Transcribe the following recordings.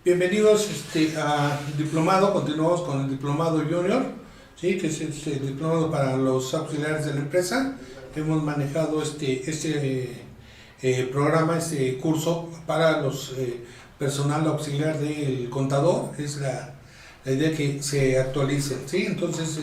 Bienvenidos a diplomado. Continuamos con el diplomado junior, ¿sí? Que es el diplomado para los auxiliares de la empresa. Hemos manejado programa, este curso para los personal auxiliar del contador. Es la idea que se actualicen, ¿sí? Entonces,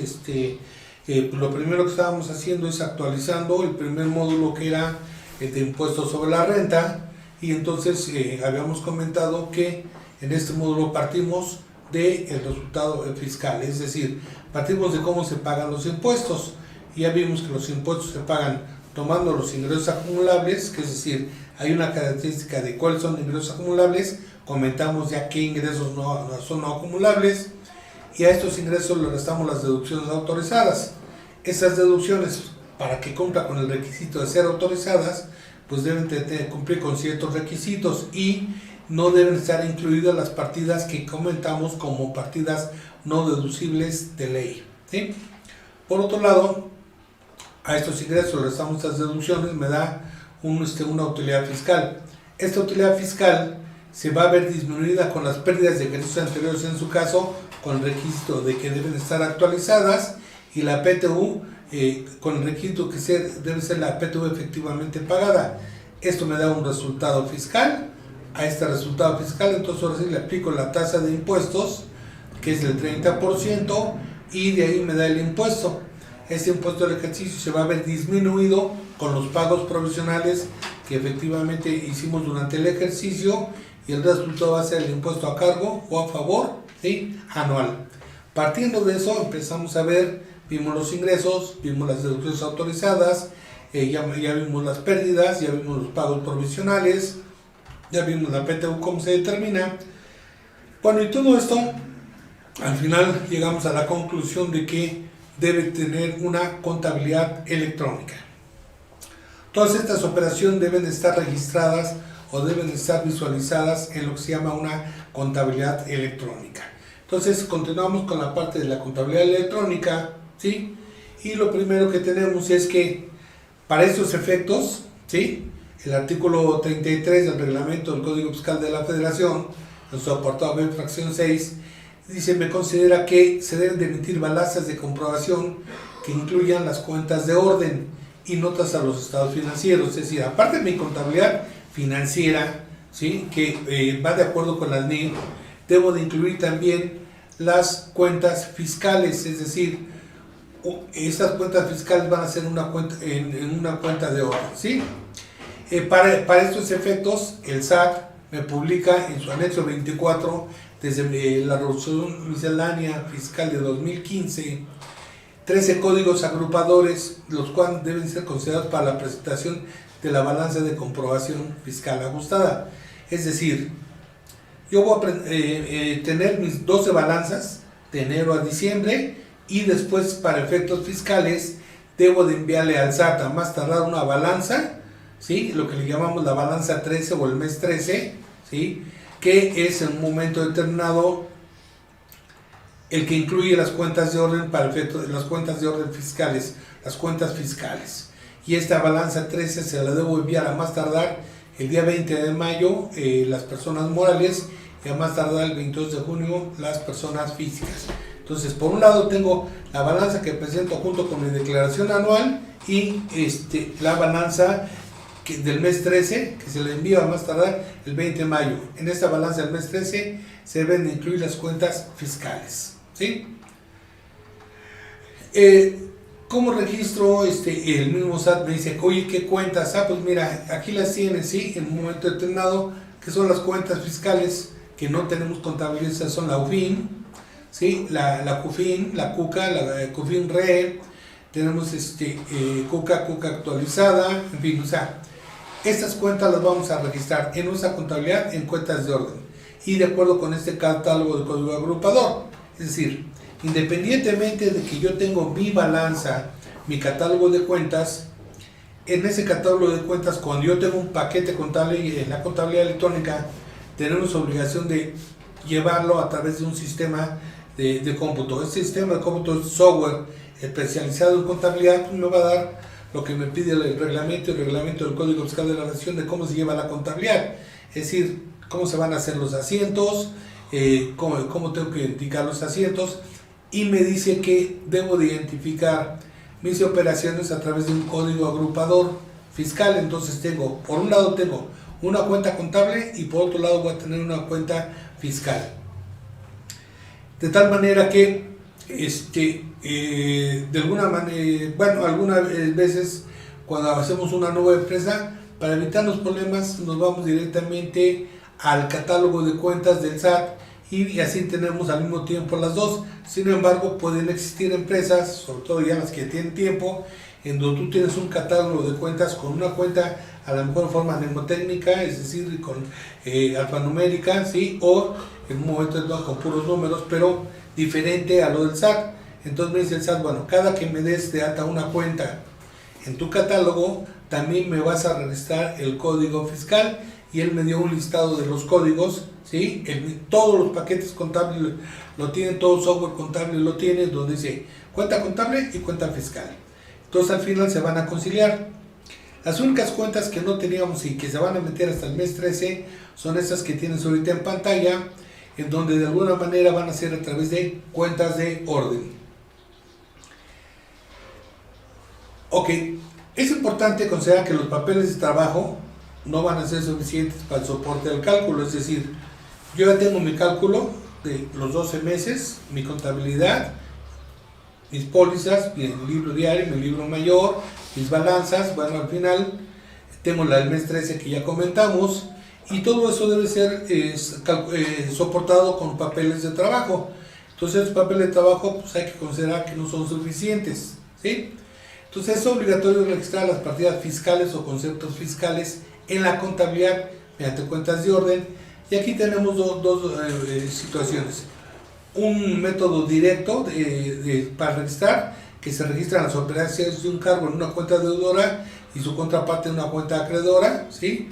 lo primero que estábamos haciendo es actualizando el primer módulo, que era el de impuestos sobre la renta, y entonces habíamos comentado que en este módulo partimos del resultado fiscal, es decir, partimos de cómo se pagan los impuestos. Ya vimos que los impuestos se pagan tomando los ingresos acumulables, que es decir, hay una característica de cuáles son ingresos acumulables, comentamos ya qué ingresos son no acumulables, y a estos ingresos le restamos las deducciones autorizadas. Esas deducciones, para que cumpla con el requisito de ser autorizadas, pues deben cumplir con ciertos requisitos y no deben estar incluidas las partidas que comentamos como partidas no deducibles de ley, ¿sí? Por otro lado, a estos ingresos le restamos estas deducciones, me da una utilidad fiscal. Esta utilidad fiscal se va a ver disminuida con las pérdidas de ejercicios anteriores, en su caso, con el requisito de que deben estar actualizadas, y la PTU con el requisito que debe ser la PTU efectivamente pagada. Esto me da un resultado fiscal. A este resultado fiscal, entonces ahora sí le aplico la tasa de impuestos, que es del 30%, y de ahí me da el impuesto. Este impuesto del ejercicio se va a ver disminuido con los pagos provisionales que efectivamente hicimos durante el ejercicio, y el resultado va a ser el impuesto a cargo o a favor, ¿sí? Anual. Partiendo de eso, empezamos a ver, vimos los ingresos, vimos las deducciones autorizadas, ya vimos las pérdidas, ya vimos los pagos provisionales, ya vimos la PTU cómo se determina. Bueno, y todo esto, al final llegamos a la conclusión de que debe tener una contabilidad electrónica. Todas estas operaciones deben estar registradas o deben estar visualizadas en lo que se llama una contabilidad electrónica. Entonces, continuamos con la parte de la contabilidad electrónica, ¿sí? Y lo primero que tenemos es que para estos efectos, ¿sí?, el artículo 33 del reglamento del Código Fiscal de la Federación, en su apartado B, fracción 6, dice: me considera que se deben de emitir balanzas de comprobación que incluyan las cuentas de orden y notas a los estados financieros. Es decir, aparte de mi contabilidad financiera, ¿sí?, que va de acuerdo con las NIF, debo de incluir también las cuentas fiscales, es decir, estas cuentas fiscales van a ser una cuenta en una cuenta de orden, ¿sí? Para estos efectos, el SAT me publica en su anexo 24, desde la resolución miscelánea fiscal de 2015, 13 códigos agrupadores, los cuales deben ser considerados para la presentación de la balanza de comprobación fiscal ajustada. Es decir, yo voy a tener mis 12 balanzas de enero a diciembre, y después, para efectos fiscales, debo de enviarle al SAT a más tardar una balanza, ¿sí?, lo que le llamamos la balanza 13 o el mes 13, ¿sí?, que es en un momento determinado el que incluye las cuentas de orden para efectos de las cuentas de orden fiscales, las cuentas fiscales. Y esta balanza 13 se la debo enviar a más tardar el día 20 de mayo las personas morales, y a más tardar el 22 de junio las personas físicas. Entonces, por un lado tengo la balanza que presento junto con mi declaración anual, y la balanza del mes 13, que se le envía a más tardar el 20 de mayo. En esta balanza del mes 13 se deben incluir las cuentas fiscales, ¿sí? ¿Cómo registro? El mismo SAT me dice: oye, ¿qué cuentas? Pues mira, aquí las tienes, ¿sí?, en un momento determinado, que son las cuentas fiscales que no tenemos contabilizadas, son la UFIN, ¿sí?, la CUFIN, la CUCA, la CUFIN RE, tenemos CUCA actualizada, en fin, o sea, estas cuentas las vamos a registrar en nuestra contabilidad en cuentas de orden, y de acuerdo con este catálogo de código agrupador. Es decir, independientemente de que yo tengo mi balanza, mi catálogo de cuentas, en ese catálogo de cuentas, cuando yo tengo un paquete contable en la contabilidad electrónica, tenemos obligación de llevarlo a través de un sistema de cómputo. Este sistema de cómputo es software especializado en contabilidad, pues me va a dar lo que me pide el reglamento del Código Fiscal de la Nación, de cómo se lleva la contabilidad. Es decir, cómo se van a hacer los asientos, cómo tengo que identificar los asientos, y me dice que debo de identificar mis operaciones a través de un código agrupador fiscal. Entonces tengo, por un lado tengo una cuenta contable y por otro lado voy a tener una cuenta fiscal. De tal manera que de alguna manera, bueno, algunas veces cuando hacemos una nueva empresa, para evitar los problemas nos vamos directamente al catálogo de cuentas del SAT y así tenemos al mismo tiempo las dos. Sin embargo, pueden existir empresas, sobre todo ya las que tienen tiempo, en donde tú tienes un catálogo de cuentas con una cuenta a lo mejor en forma mnemotécnica, es decir, con alfanumérica, ¿sí? O en un momento con puros números, pero diferente a lo del SAT. Entonces me dice el SAT, bueno, cada que me des de alta una cuenta en tu catálogo, también me vas a registrar el código fiscal, y él me dio un listado de los códigos, ¿sí? Todos los paquetes contables lo tienen, todo software contable lo tiene, donde dice cuenta contable y cuenta fiscal. Entonces al final se van a conciliar. Las únicas cuentas que no teníamos y que se van a meter hasta el mes 13 son estas que tienes ahorita en pantalla, en donde de alguna manera van a ser a través de cuentas de orden. Ok, es importante considerar que los papeles de trabajo no van a ser suficientes para el soporte del cálculo. Es decir, yo ya tengo mi cálculo de los 12 meses, mi contabilidad, mis pólizas, mi libro diario, mi libro mayor, mis balanzas. Bueno, al final tengo la del mes 13 que ya comentamos, y todo eso debe ser soportado con papeles de trabajo. Entonces los papeles de trabajo pues hay que considerar que no son suficientes, ¿sí? Entonces es obligatorio registrar las partidas fiscales o conceptos fiscales en la contabilidad mediante cuentas de orden, y aquí tenemos dos situaciones. Un método directo para registrar, que se registran las operaciones de un cargo en una cuenta deudora y su contraparte en una cuenta acreedora, ¿sí?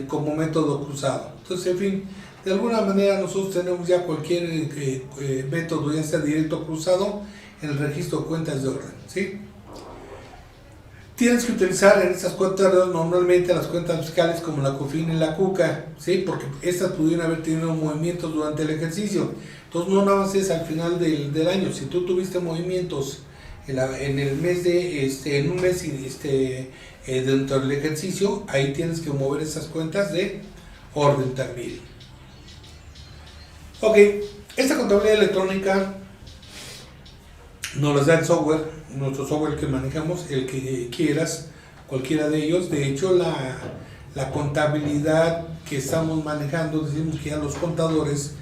Como método cruzado. Entonces, en fin, de alguna manera nosotros tenemos ya cualquier método, ya sea directo o cruzado, en el registro de cuentas de orden, ¿sí? Tienes que utilizar en estas cuentas normalmente las cuentas fiscales como la COFIN y la CUCA, ¿sí? Porque estas pudieron haber tenido movimientos durante el ejercicio. Entonces no nada más es al final del año. Si tú tuviste movimientos en el mes en un mes dentro del ejercicio, ahí tienes que mover esas cuentas de orden también. Ok, esta contabilidad electrónica nos las da el software, nuestro software que manejamos, el que quieras, cualquiera de ellos. De hecho, la contabilidad que estamos manejando, decimos que ya los contadores,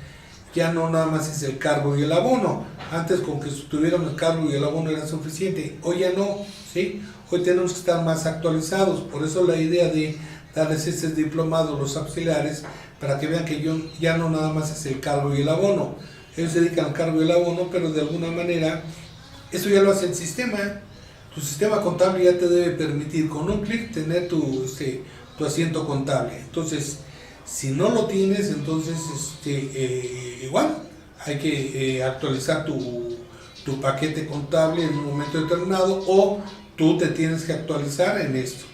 ya no nada más es el cargo y el abono. Antes con que tuviéramos el cargo y el abono era suficiente, hoy ya no, ¿sí? Hoy tenemos que estar más actualizados. Por eso la idea de darles este diplomado a los auxiliares, para que vean que ya no nada más es el cargo y el abono. Ellos se dedican al cargo y el abono, pero de alguna manera eso ya lo hace el sistema. Tu sistema contable ya te debe permitir con un clic tener tu asiento contable. Entonces, si no lo tienes, entonces igual hay que actualizar tu paquete contable en un momento determinado, o tú te tienes que actualizar en esto.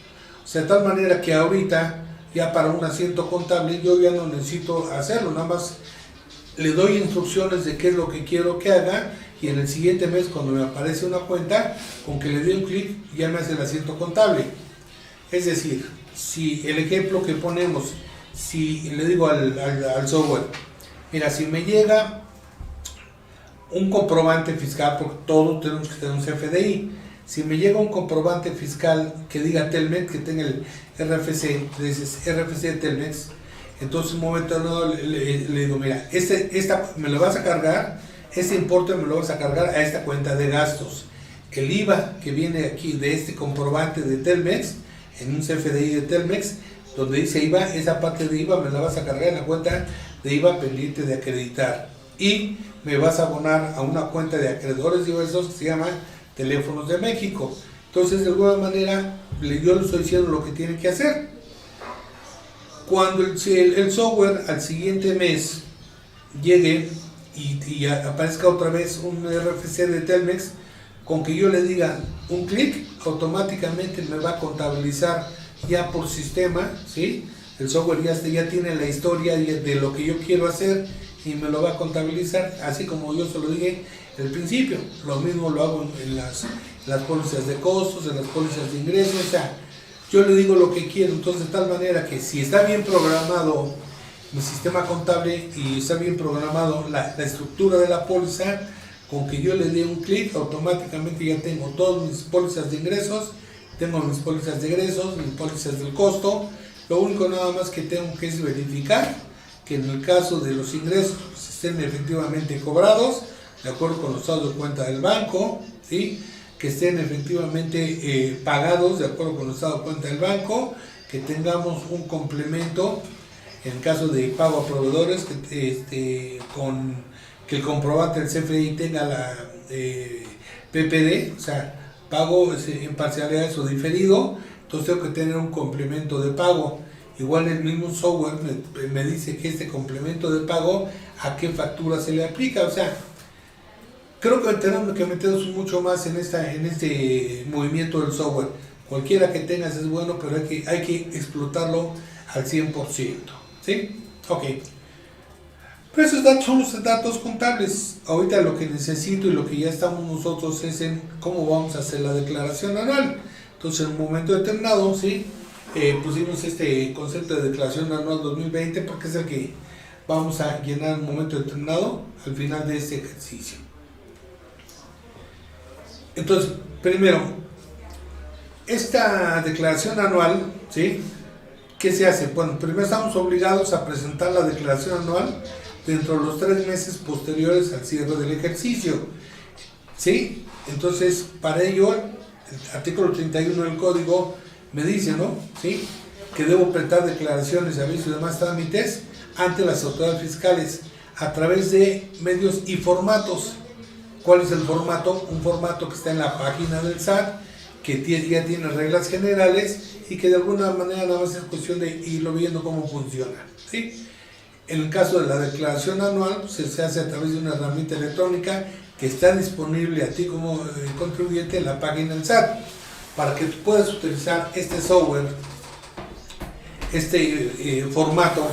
O sea, de tal manera que ahorita ya para un asiento contable yo ya no necesito hacerlo, nada más le doy instrucciones de qué es lo que quiero que haga, y en el siguiente mes cuando me aparece una cuenta, con que le dé un clic ya me hace el asiento contable. Es decir, si el ejemplo que ponemos, si le digo al software, mira, si me llega un comprobante fiscal, porque todos tenemos que tener un CFDI, si me llega un comprobante fiscal que diga Telmex, que tenga el RFC, RFC de Telmex, entonces en un momento dado le digo, mira, esta me lo vas a cargar, este importe me lo vas a cargar a esta cuenta de gastos. El IVA que viene aquí de este comprobante de Telmex, en un CFDI de Telmex, donde dice IVA, esa parte de IVA me la vas a cargar en la cuenta de IVA pendiente de acreditar, y me vas a abonar a una cuenta de acreedores diversos que se llama Teléfonos de México. Entonces, de alguna manera, yo le estoy diciendo lo que tiene que hacer. Cuando el software al siguiente mes llegue y aparezca otra vez un RFC de Telmex, con que yo le diga un clic, automáticamente me va a contabilizar ya por sistema, ¿sí? El software ya tiene la historia de lo que yo quiero hacer y me lo va a contabilizar, así como yo se lo dije al principio. Lo mismo lo hago en las pólizas de costos, en las pólizas de ingresos, o sea, yo le digo lo que quiero. Entonces, de tal manera que si está bien programado mi sistema contable y está bien programado la estructura de la póliza, con que yo le dé un clic, automáticamente ya tengo todas mis pólizas de ingresos, tengo mis pólizas de egresos, mis pólizas del costo. Lo único nada más que tengo que es verificar que en el caso de los ingresos pues, estén efectivamente cobrados, de acuerdo con los estados de cuenta del banco, ¿sí? Que estén efectivamente pagados de acuerdo con los estados de cuenta del banco, que tengamos un complemento en caso de pago a proveedores, que el comprobante del CFDI tenga la PPD, o sea, pago en parcialidades o diferido. Entonces tengo que tener un complemento de pago. Igual el mismo software me dice que este complemento de pago a qué factura se le aplica. O sea, creo que tenemos que meternos mucho más en este movimiento del software. Cualquiera que tengas es bueno, pero hay que explotarlo al 100%. ¿Sí? Ok. Pero esos datos son los datos contables. Ahorita lo que necesito y lo que ya estamos nosotros es en cómo vamos a hacer la declaración anual. Entonces, en un momento determinado, ¿sí? Pusimos este concepto de declaración anual 2020 porque es el que vamos a llenar en un momento determinado al final de este ejercicio. Entonces, primero, esta declaración anual, ¿sí? ¿Qué se hace? Bueno, primero estamos obligados a presentar la declaración anual dentro de los 3 meses posteriores al cierre del ejercicio, ¿sí? Entonces, para ello, el artículo 31 del código me dice, ¿no? ¿Sí? Que debo presentar declaraciones, avisos y demás trámites ante las autoridades fiscales a través de medios y formatos. ¿Cuál es el formato? Un formato que está en la página del SAT, que ya tiene reglas generales y que de alguna manera nada más es cuestión de irlo viendo cómo funciona, ¿sí? En el caso de la declaración anual, pues, se hace a través de una herramienta electrónica que está disponible a ti como contribuyente en la página del SAT. Para que tú puedas utilizar este software, este formato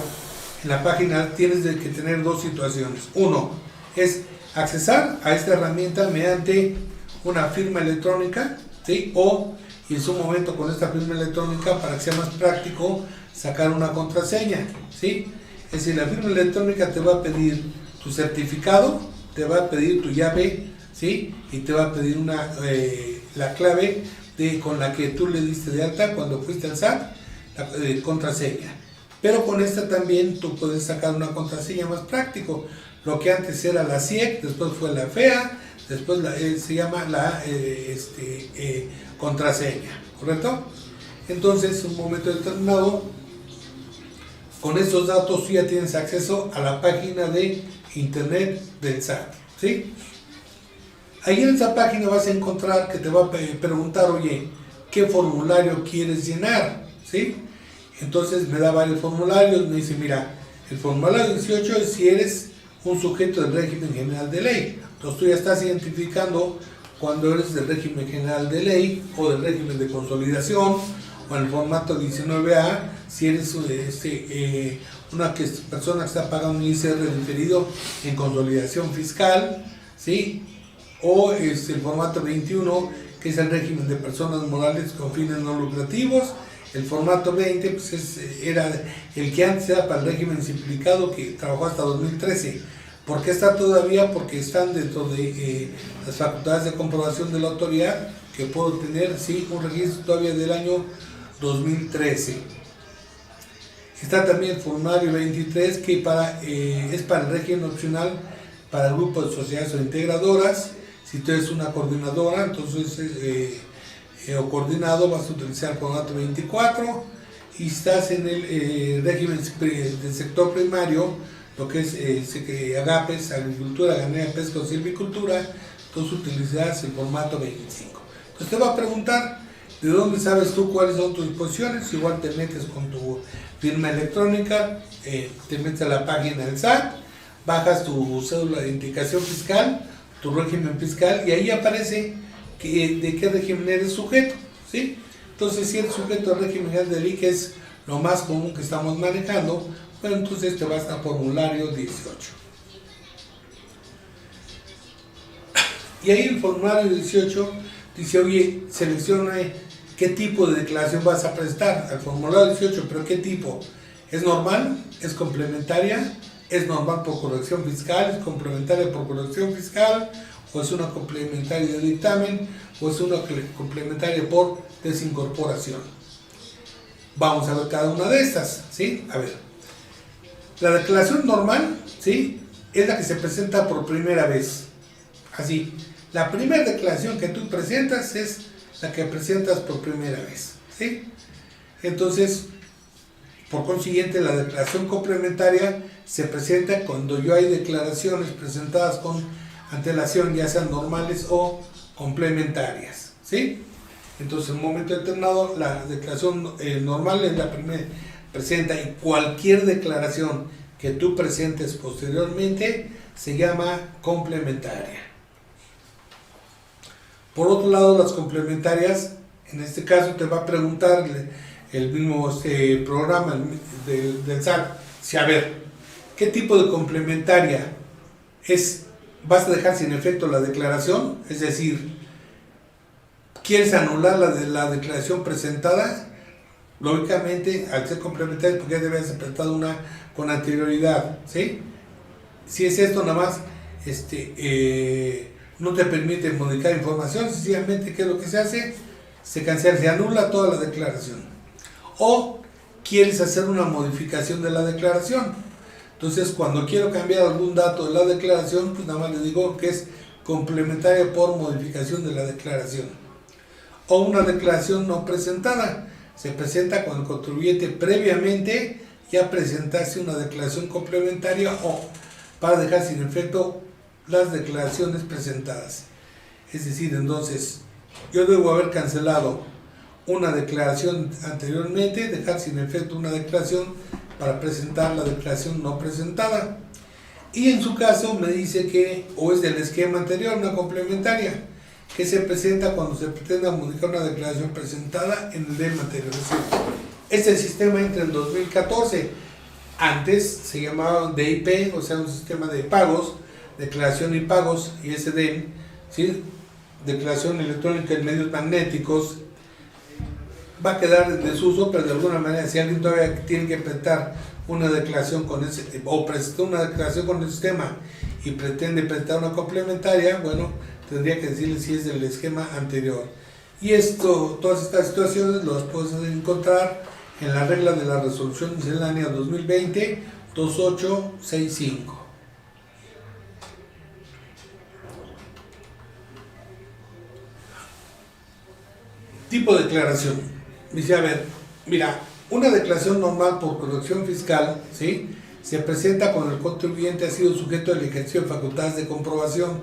en la página, tienes que tener 2 situaciones. Uno es accesar a esta herramienta mediante una firma electrónica, ¿sí? O y en su momento con esta firma electrónica, para que sea más práctico, sacar una contraseña, ¿sí? Es decir, la firma electrónica te va a pedir tu certificado, te va a pedir tu llave, ¿sí? Y te va a pedir la clave con la que tú le diste de alta cuando fuiste al SAT, la contraseña. Pero con esta también tú puedes sacar una contraseña más práctico. Lo que antes era la CIEC, después fue la FEA, después se llama la contraseña, ¿correcto? Entonces, en un momento determinado, con estos datos tú ya tienes acceso a la página de internet del SAT, ¿sí? Ahí en esa página vas a encontrar que te va a preguntar, oye, ¿qué formulario quieres llenar? ¿Sí? Entonces me da varios formularios, me dice, mira, el formulario 18 es si eres un sujeto del régimen general de ley. Entonces tú ya estás identificando cuando eres del régimen general de ley o del régimen de consolidación, o en el formato 19A, si eres una persona que está pagando un ICR diferido en consolidación fiscal, ¿sí? O el formato 21, que es el régimen de personas morales con fines no lucrativos. El formato 20 pues era el que antes era para el régimen simplificado, que trabajó hasta 2013. ¿Por qué está todavía? Porque están dentro de las facultades de comprobación de la autoridad, que puedo tener, sí, un registro todavía del año 2013. Está también el formulario 23, que es para el régimen opcional para el grupo de sociedades o integradoras. Si tú eres una coordinadora, entonces o coordinado, vas a utilizar el formato 24. Y estás en el régimen del sector primario, lo que es agapes, agricultura, ganadería, pesca o silvicultura, entonces utilizarás el formato 25. Entonces te va a preguntar, ¿de dónde sabes tú cuáles son tus disposiciones? Igual te metes con tu firma electrónica, te metes a la página del SAT, bajas tu cédula de identificación fiscal, tu régimen fiscal, y ahí aparece de qué régimen eres sujeto, ¿sí? Entonces, si eres sujeto al régimen general de ley, que es lo más común que estamos manejando, bueno, entonces te vas a formulario 18. Y ahí el formulario 18 dice, oye, selecciona qué tipo de declaración vas a presentar. Al formulario 18, pero ¿qué tipo? ¿Es normal? ¿Es complementaria? ¿Es normal por corrección fiscal? ¿Es complementaria por corrección fiscal? ¿O es una complementaria de dictamen? ¿O es una complementaria por desincorporación? Vamos a ver cada una de estas, ¿sí? A ver, la declaración normal, ¿sí? Es la que se presenta por primera vez. Así, la primera declaración que tú presentas es la que presentas por primera vez, ¿sí? Entonces, por consiguiente, la declaración complementaria se presenta cuando yo hay declaraciones presentadas con antelación, ya sean normales o complementarias, ¿sí? Entonces, en un momento determinado, la declaración normal es la primera presenta, y cualquier declaración que tú presentes posteriormente se llama complementaria. Por otro lado, las complementarias, en este caso te va a preguntar el mismo programa del SAT, si a ver, ¿qué tipo de complementaria es? ¿Vas a dejar sin efecto la declaración? Es decir, ¿quieres anular la declaración presentada? Lógicamente, al ser complementaria, porque ya debes haber presentado una con anterioridad, ¿sí? Si es esto, nada más, no te permite modificar información, sencillamente, ¿qué es lo que se hace? Se cancela, se anula toda la declaración. O quieres hacer una modificación de la declaración. Entonces, cuando quiero cambiar algún dato de la declaración, pues nada más le digo que es complementaria por modificación de la declaración. O una declaración no presentada. Se presenta cuando el contribuyente previamente ya presentase una declaración complementaria o para dejar sin efecto las declaraciones presentadas. Es decir, entonces, yo debo haber cancelado una declaración anteriormente, dejar sin efecto una declaración para presentar la declaración no presentada. Y en su caso me dice que o es del esquema anterior, una complementaria, que se presenta cuando se pretenda modificar una declaración presentada en el DEM anterior. Es decir, este sistema entra en 2014. Antes se llamaba DIP, o sea, un sistema de pagos, declaración y pagos, y ese DEM, ¿sí? Declaración electrónica en medios magnéticos, va a quedar en desuso, pero de alguna manera, si alguien todavía tiene que presentar una declaración con ese, o presentó una declaración con el sistema y pretende presentar una complementaria, bueno, tendría que decirle si es del esquema anterior. Y esto, todas estas situaciones las puedes encontrar en la regla de la resolución miscelánea 2020-2865. Tipo de declaración. Dice, a ver, mira, una declaración normal por corrección fiscal, ¿sí? Se presenta cuando el contribuyente ha sido sujeto al ejercicio de facultades de comprobación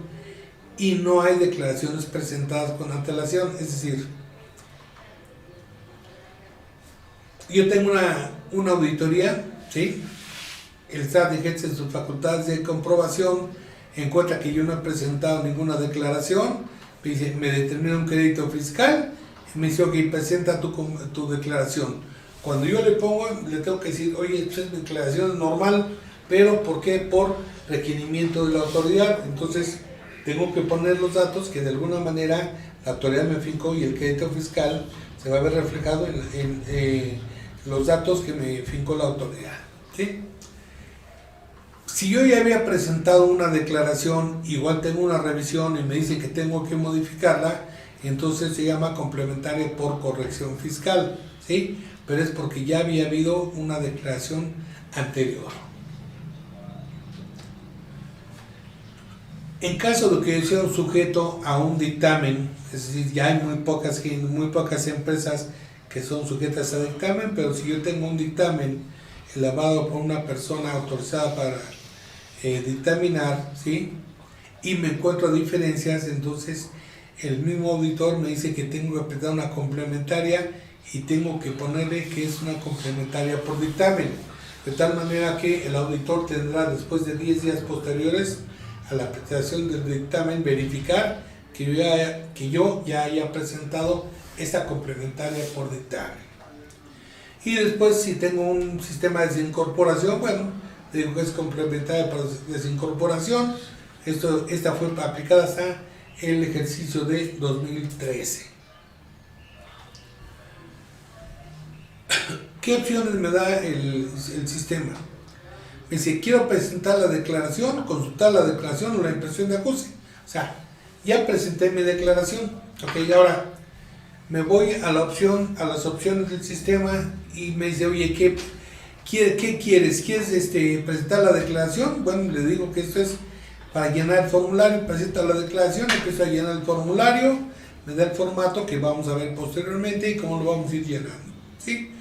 y no hay declaraciones presentadas con antelación. Es decir, yo tengo una auditoría, ¿sí? El SAT ejerce sus facultades de comprobación, encuentra que yo no he presentado ninguna declaración, me determina un crédito fiscal, y me dice, ok, presenta tu declaración. Cuando yo le pongo, le tengo que decir, oye, esta declaración es normal, pero ¿por qué? Por requerimiento de la autoridad. Entonces, tengo que poner los datos que de alguna manera la autoridad me fincó y el crédito fiscal se va a ver reflejado en los datos que me fincó la autoridad, ¿sí? Si yo ya había presentado una declaración, igual tengo una revisión y me dicen que tengo que modificarla, entonces se llama complementaria por corrección fiscal, ¿sí? Pero es porque ya había habido una declaración anterior. En caso de que yo sea un sujeto a un dictamen, es decir, ya hay muy pocas empresas que son sujetas a dictamen, pero si yo tengo un dictamen elaborado por una persona autorizada para dictaminar, ¿sí? Y me encuentro diferencias, entonces el mismo auditor me dice que tengo que apretar una complementaria y tengo que ponerle que es una complementaria por dictamen, de tal manera que el auditor tendrá, después de 10 días posteriores a la presentación del dictamen, verificar que yo ya haya presentado esta complementaria por dictamen. Y después, si tengo un sistema de desincorporación, bueno, digo que es complementaria por desincorporación. Esta fue aplicada hasta el ejercicio de 2013. ¿Qué opciones me da el sistema? Me dice, quiero presentar la declaración, consultar la declaración o la impresión de acuse. O sea, ya presenté mi declaración. Ok, ahora me voy a la opción, a las opciones del sistema y me dice, oye, ¿qué quieres? ¿Quieres presentar la declaración? Bueno, le digo que esto es para llenar el formulario, presenta la declaración, empiezo a llenar el formulario, me da el formato que vamos a ver posteriormente y cómo lo vamos a ir llenando, ¿sí?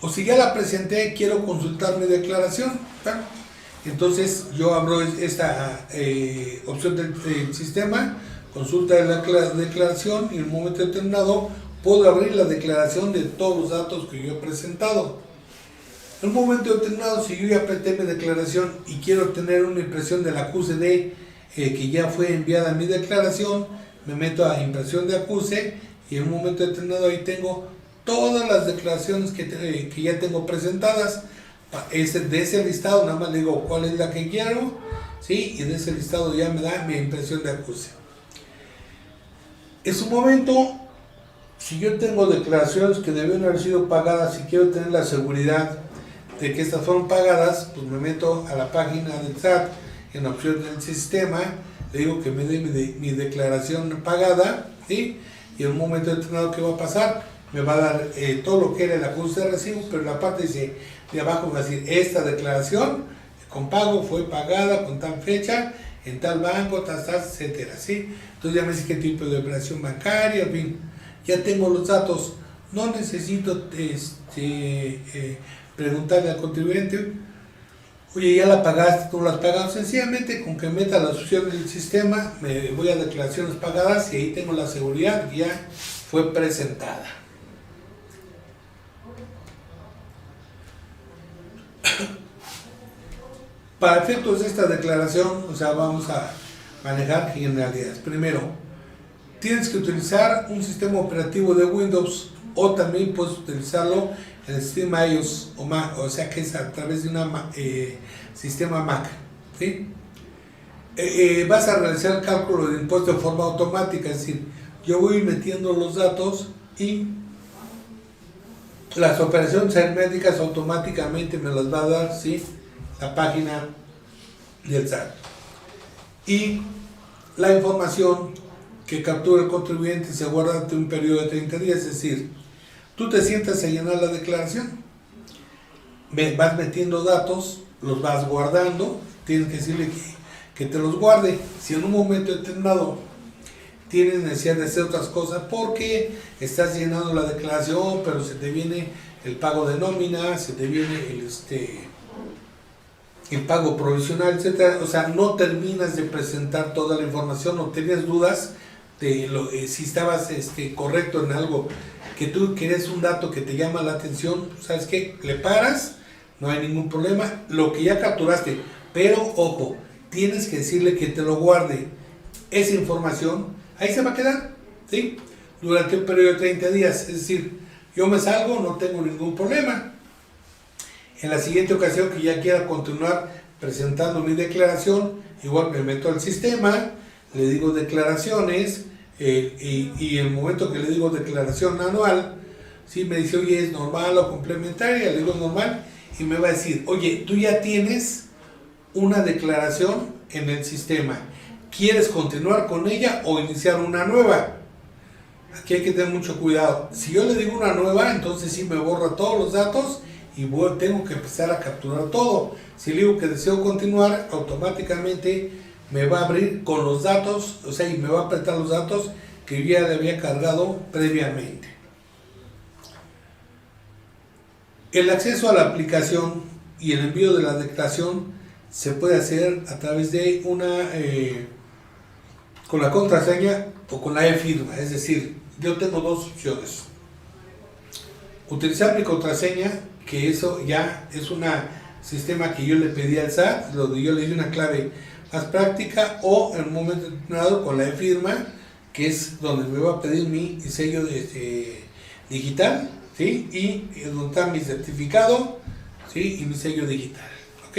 O si ya la presenté, quiero consultar mi declaración, ¿verdad? Entonces yo abro esta opción del sistema, consulta la declaración y en un momento determinado puedo abrir la declaración de todos los datos que yo he presentado. En un momento determinado, si yo ya presenté mi declaración y quiero tener una impresión del acuse de que ya fue enviada mi declaración, me meto a impresión de acuse y en un momento determinado ahí tengo todas las declaraciones que ya tengo presentadas. De ese listado nada más le digo cuál es la que quiero, ¿sí? Y de ese listado ya me da mi impresión de acuse. En su momento, si yo tengo declaraciones que deben haber sido pagadas y quiero tener la seguridad de que estas fueron pagadas, pues me meto a la página del SAT en la opción del sistema, le digo que me dé mi declaración pagada, ¿sí? Y en un momento determinado, ¿qué va a pasar? Me va a dar todo lo que era el acuse de recibo, pero en la parte de abajo me va a decir, esta declaración con pago fue pagada con tal fecha, en tal banco, tal, etcétera, ¿sí? Entonces ya me dice qué tipo de operación bancaria, en fin, ya tengo los datos, no necesito preguntarle al contribuyente, oye, ¿ya la pagaste? ¿Tú la has pagado? Sencillamente con que meta las opciones del sistema, me voy a declaraciones pagadas y ahí tengo la seguridad que ya fue presentada. Para efectos de esta declaración, o sea, vamos a manejar generalidades. Primero, tienes que utilizar un sistema operativo de Windows o también puedes utilizarlo en el sistema iOS o Mac, o sea que es a través de un sistema Mac, ¿sí? Vas a realizar el cálculo de impuesto de forma automática, es decir, yo voy metiendo los datos y las operaciones aritméticas automáticamente me las va a dar, ¿sí?, la página del SAT. Y la información que captura el contribuyente se guarda ante un periodo de 30 días, es decir, tú te sientas a llenar la declaración, vas metiendo datos, los vas guardando, tienes que decirle que te los guarde. Si en un momento determinado tienes necesidad de hacer otras cosas porque estás llenando la declaración, pero se te viene el pago de nómina, se te viene el pago provisional, etcétera, o sea, no terminas de presentar toda la información o tenías dudas de si estabas correcto en algo, que tú quieres un dato que te llama la atención, ¿sabes qué? Le paras, no hay ningún problema, lo que ya capturaste, pero ojo, tienes que decirle que te lo guarde esa información, ahí se va a quedar, ¿sí?, durante un periodo de 30 días, es decir, yo me salgo, no tengo ningún problema. En la siguiente ocasión que ya quiera continuar presentando mi declaración, igual me meto al sistema, le digo declaraciones, y en el momento que le digo declaración anual, ¿sí?, me dice, oye, ¿es normal o complementaria? Le digo normal, y me va a decir, oye, tú ya tienes una declaración en el sistema, ¿quieres continuar con ella o iniciar una nueva? Aquí hay que tener mucho cuidado. Si yo le digo una nueva, entonces sí me borra todos los datos y tengo que empezar a capturar todo. Si le digo que deseo continuar, automáticamente me va a abrir con los datos, o sea, y me va a apretar los datos que yo ya le había cargado previamente. El acceso a la aplicación y el envío de la declaración se puede hacer a través de con la contraseña o con la e-firma, es decir, yo tengo dos opciones. Utilizar mi contraseña, que eso ya es un sistema que yo le pedí al SAT, donde yo le di una clave más práctica, o en un momento determinado con la e-firma, que es donde me va a pedir mi sello digital, ¿sí?, y donde está mi certificado, ¿sí?, y mi sello digital, ¿ok?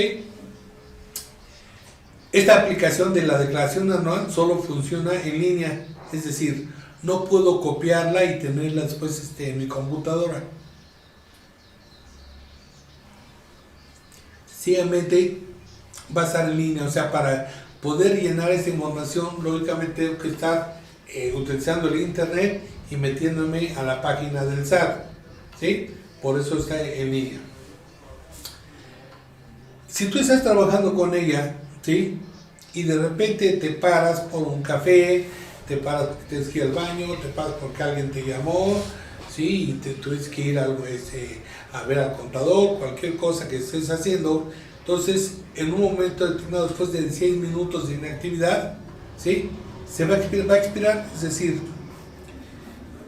Esta aplicación de la declaración anual solo funciona en línea, es decir, no puedo copiarla y tenerla después en mi computadora. Sencillamente va a estar en línea, o sea, para poder llenar esta información, lógicamente tengo que estar utilizando el internet y metiéndome a la página del SAT, ¿sí? Por eso está en línea. Si tú estás trabajando con ella, ¿sí? Y de repente te paras por un café, te paras porque tienes que ir al baño, te paras porque alguien te llamó, ¿sí? Y tienes que ir a ver al contador, cualquier cosa que estés haciendo. Entonces, en un momento determinado, después de 16 minutos de inactividad, ¿sí? Se va a expirar, es decir,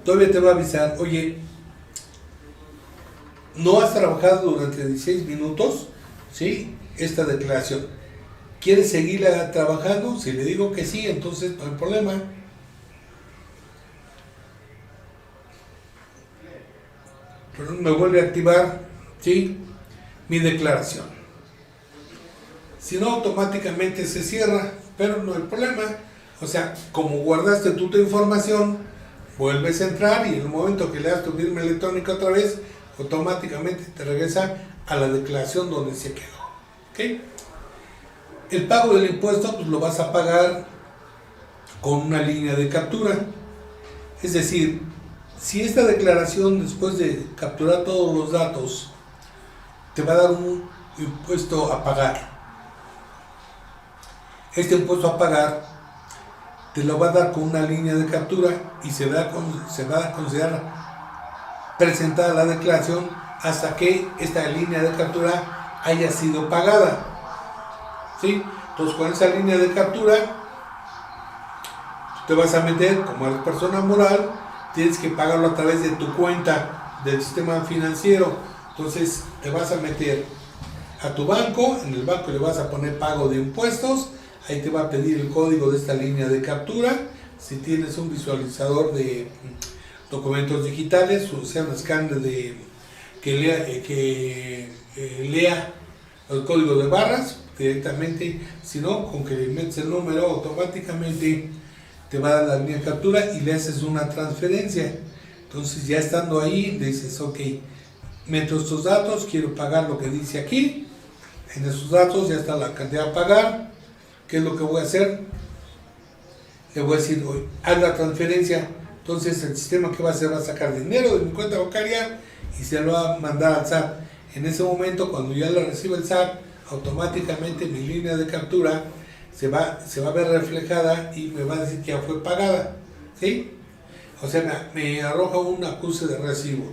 todavía te va a avisar, oye, no has trabajado durante 16 minutos, ¿sí? Esta declaración. ¿Quieres seguirla trabajando? Si le digo que sí, entonces no hay problema. Pero me vuelve a activar, ¿sí? Mi declaración. Si no, automáticamente se cierra, pero no hay problema. O sea, como guardaste tú tu información, vuelves a entrar y en el momento que le das tu firma electrónica otra vez, automáticamente te regresa a la declaración donde se quedó. ¿Okay? El pago del impuesto pues lo vas a pagar con una línea de captura. Es decir, si esta declaración, después de capturar todos los datos, te va a dar un impuesto a pagar, este impuesto a pagar te lo va a dar con una línea de captura y se va a considerar presentada la declaración hasta que esta línea de captura haya sido pagada. ¿Sí? Entonces, con esa línea de captura te vas a meter, como eres persona moral, tienes que pagarlo a través de tu cuenta del sistema financiero. Entonces te vas a meter a tu banco, en el banco le vas a poner pago de impuestos, ahí te va a pedir el código de esta línea de captura. Si tienes un visualizador de documentos digitales, o sea, un escáner que lea el código de barras directamente, si no, con que le metes el número, automáticamente te va a dar la línea de captura y le haces una transferencia. Entonces, ya estando ahí, le dices, ok, meto estos datos, quiero pagar lo que dice aquí. En esos datos ya está la cantidad a pagar. ¿Qué es lo que voy a hacer? Le voy a decir, haz la transferencia. Entonces, el sistema que va a hacer va a sacar dinero de mi cuenta bancaria y se lo va a mandar al SAT. En ese momento, cuando ya lo recibe el SAT, automáticamente mi línea de captura se va a ver reflejada y me va a decir que ya fue pagada, ¿sí? O sea, me arroja un acuse de recibo.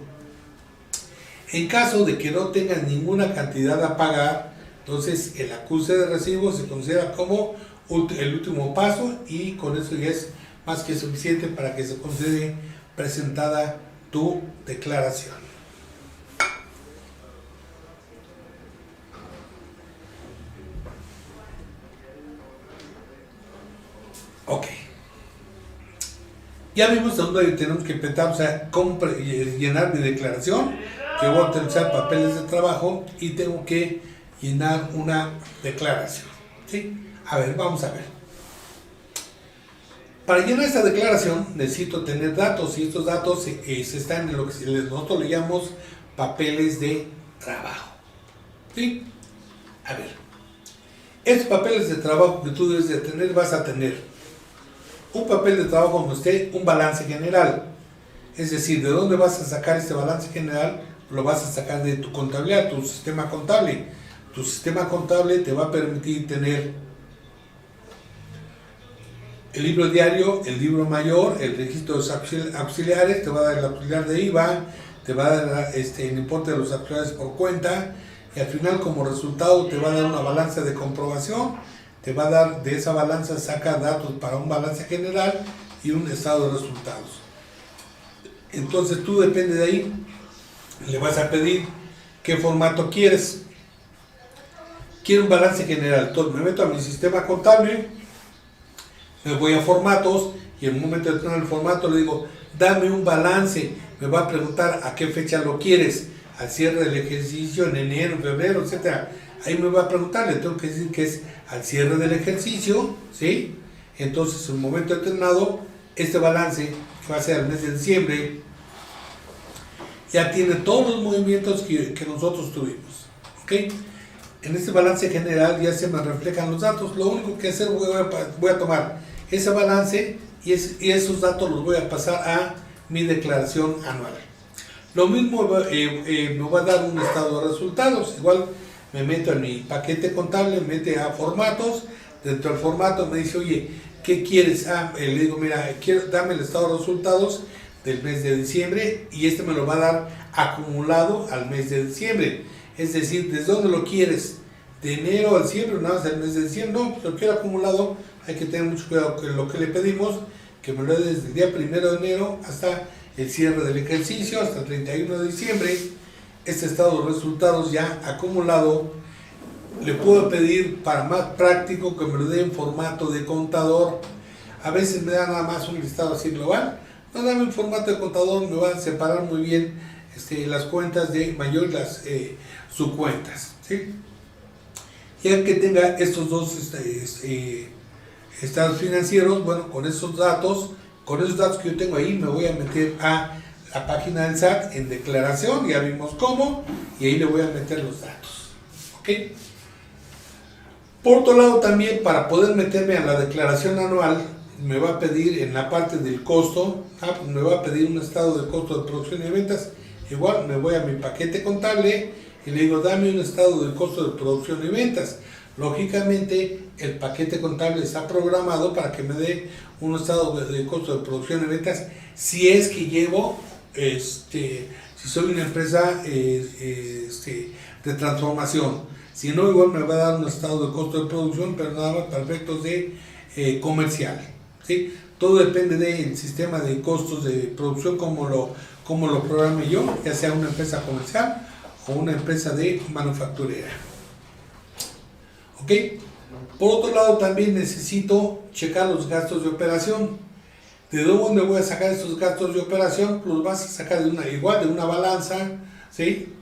En caso de que no tengas ninguna cantidad a pagar, entonces el acuse de recibo se considera como el último paso y con eso ya es más que suficiente para que se considere presentada tu declaración. Ok. Ya vimos dónde tenemos que empezar, o sea, llenar mi declaración, que voy a utilizar papeles de trabajo y tengo que llenar una declaración. ¿Sí? A ver, vamos a ver. Para llenar esta declaración necesito tener datos y estos datos se están en lo que nosotros le llamamos papeles de trabajo. ¿Sí? A ver. Estos papeles de trabajo que tú debes de tener, vas a tener un papel de trabajo donde esté un balance general. Es decir, ¿de dónde vas a sacar este balance general? Lo vas a sacar de tu contabilidad, tu sistema contable. Tu sistema contable te va a permitir tener el libro diario, el libro mayor, el registro de los auxiliares, te va a dar el auxiliar de IVA, te va a dar el importe de los auxiliares por cuenta y al final como resultado te va a dar una balanza de comprobación. Te va a dar, de esa balanza saca datos para un balance general y un estado de resultados. Entonces tú depende de ahí, le vas a pedir qué formato quieres. Quiero un balance general, entonces me meto a mi sistema contable, me voy a formatos y en un momento de tener el formato le digo, dame un balance. Me va a preguntar a qué fecha lo quieres, al cierre del ejercicio, en enero, en febrero, etc. ahí me va a preguntar, le tengo que decir que es al cierre del ejercicio, ¿sí? Entonces, en un momento determinado, este balance, que va a ser el mes de diciembre, ya tiene todos los movimientos que nosotros tuvimos, ¿ok? En este balance general ya se me reflejan los datos. Lo único que hacer, voy a tomar ese balance y esos datos los voy a pasar a mi declaración anual. Lo mismo me va a dar un estado de resultados. Igual me meto en mi paquete contable, me mete a formatos. Dentro del formato me dice, oye, ¿qué quieres? Le digo, mira, dame el estado de resultados del mes de diciembre y este me lo va a dar acumulado al mes de diciembre. Es decir, ¿desde dónde lo quieres? ¿De enero a diciembre? Nada más el mes de diciembre. No, pues lo quiero acumulado. Hay que tener mucho cuidado con lo que le pedimos, que me lo dé desde el día 1 de enero hasta el cierre del ejercicio, hasta el 31 de diciembre. Este estado de resultados ya acumulado. Le puedo pedir, para más práctico, que me lo dé en formato de contador. A veces me da nada más un listado así global. No, dame en formato de contador, me van a separar muy bien las cuentas de mayor y las subcuentas, ¿sí? Ya que tenga estos dos estados financieros, bueno, con esos datos que yo tengo ahí, me voy a meter a la página del SAT en declaración, ya vimos cómo, y ahí le voy a meter los datos, ¿ok? Por otro lado también, para poder meterme a la declaración anual, me va a pedir en la parte del costo, pues me va a pedir un estado de costo de producción y ventas. Igual me voy a mi paquete contable y le digo, dame un estado de costo de producción y ventas. Lógicamente, el paquete contable está programado para que me dé un estado de costo de producción y ventas si es que llevo, si soy una empresa de transformación. Si no, igual me va a dar un estado de costo de producción, pero nada más para efectos de comercial, ¿sí? Todo depende del sistema de costos de producción, como lo programe yo, ya sea una empresa comercial o una empresa de manufacturera. ¿Ok? Por otro lado, también necesito checar los gastos de operación. ¿De dónde voy a sacar estos gastos de operación? Los vas a sacar de una balanza, ¿sí?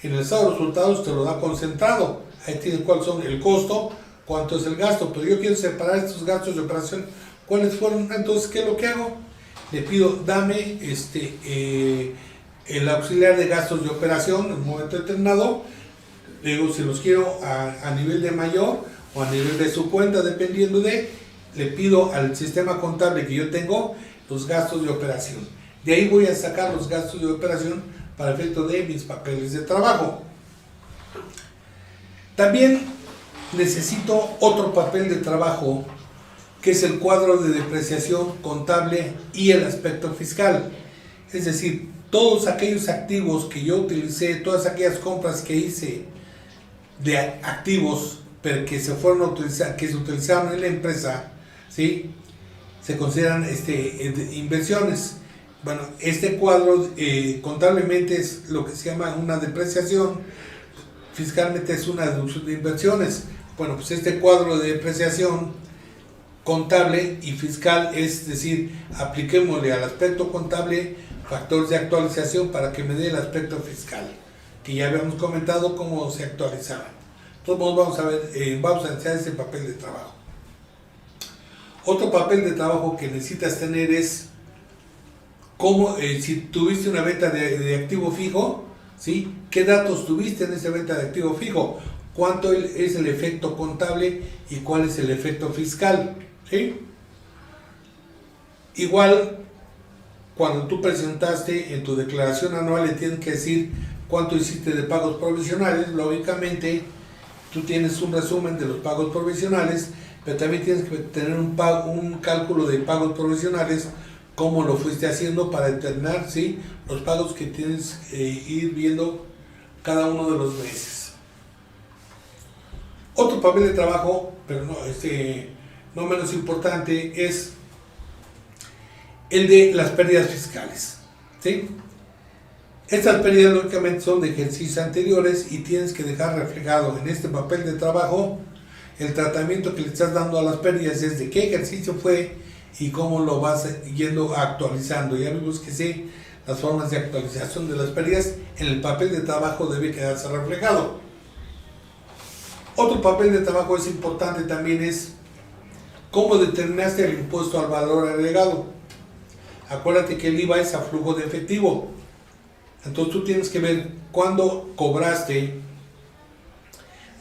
En el estado de resultados te lo da concentrado. Ahí tienes cuáles son el costo, cuánto es el gasto, pero yo quiero separar estos gastos de operación. ¿Cuáles fueron? Entonces, ¿qué es lo que hago? Le pido, dame el auxiliar de gastos de operación en un momento determinado. Le digo, si los quiero a nivel de mayor o a nivel de su cuenta, dependiendo le pido al sistema contable que yo tengo los gastos de operación. De ahí voy a sacar los gastos de operación para efecto de mis papeles de trabajo. También necesito otro papel de trabajo, que es el cuadro de depreciación contable y el aspecto fiscal. Es decir, todos aquellos activos que yo utilicé, todas aquellas compras que hice de activos, pero que se fueron a utilizar, que se utilizaron en la empresa, ¿sí? Se consideran inversiones. Bueno, este cuadro contablemente es lo que se llama una depreciación, fiscalmente es una deducción de inversiones. Bueno, pues este cuadro de depreciación contable y fiscal, es decir, apliquémosle al aspecto contable factores de actualización para que me dé el aspecto fiscal, que ya habíamos comentado cómo se actualizaban. Entonces vamos a ver, vamos a hacer ese papel de trabajo. Otro papel de trabajo que necesitas tener es cómo, si tuviste una venta de activo fijo, ¿sí? ¿Qué datos tuviste en esa venta de activo fijo? ¿Cuánto es el efecto contable y cuál es el efecto fiscal? ¿Sí? Igual, cuando tú presentaste en tu declaración anual, le tienes que decir cuánto hiciste de pagos provisionales. Lógicamente, tú tienes un resumen de los pagos provisionales, pero también tienes que tener un cálculo de pagos provisionales, cómo lo fuiste haciendo para determinar, ¿sí?, los pagos que tienes que ir viendo cada uno de los meses. Otro papel de trabajo, pero no menos importante, es el de las pérdidas fiscales, ¿sí? Estas pérdidas lógicamente son de ejercicios anteriores y tienes que dejar reflejado en este papel de trabajo el tratamiento que le estás dando a las pérdidas, desde qué ejercicio fue y cómo lo vas yendo actualizando. Ya vimos que sí, las formas de actualización de las pérdidas en el papel de trabajo debe quedarse reflejado. Otro papel de trabajo es importante también es cómo determinaste el impuesto al valor agregado. Acuérdate que el IVA es a flujo de efectivo. Entonces tú tienes que ver cuándo cobraste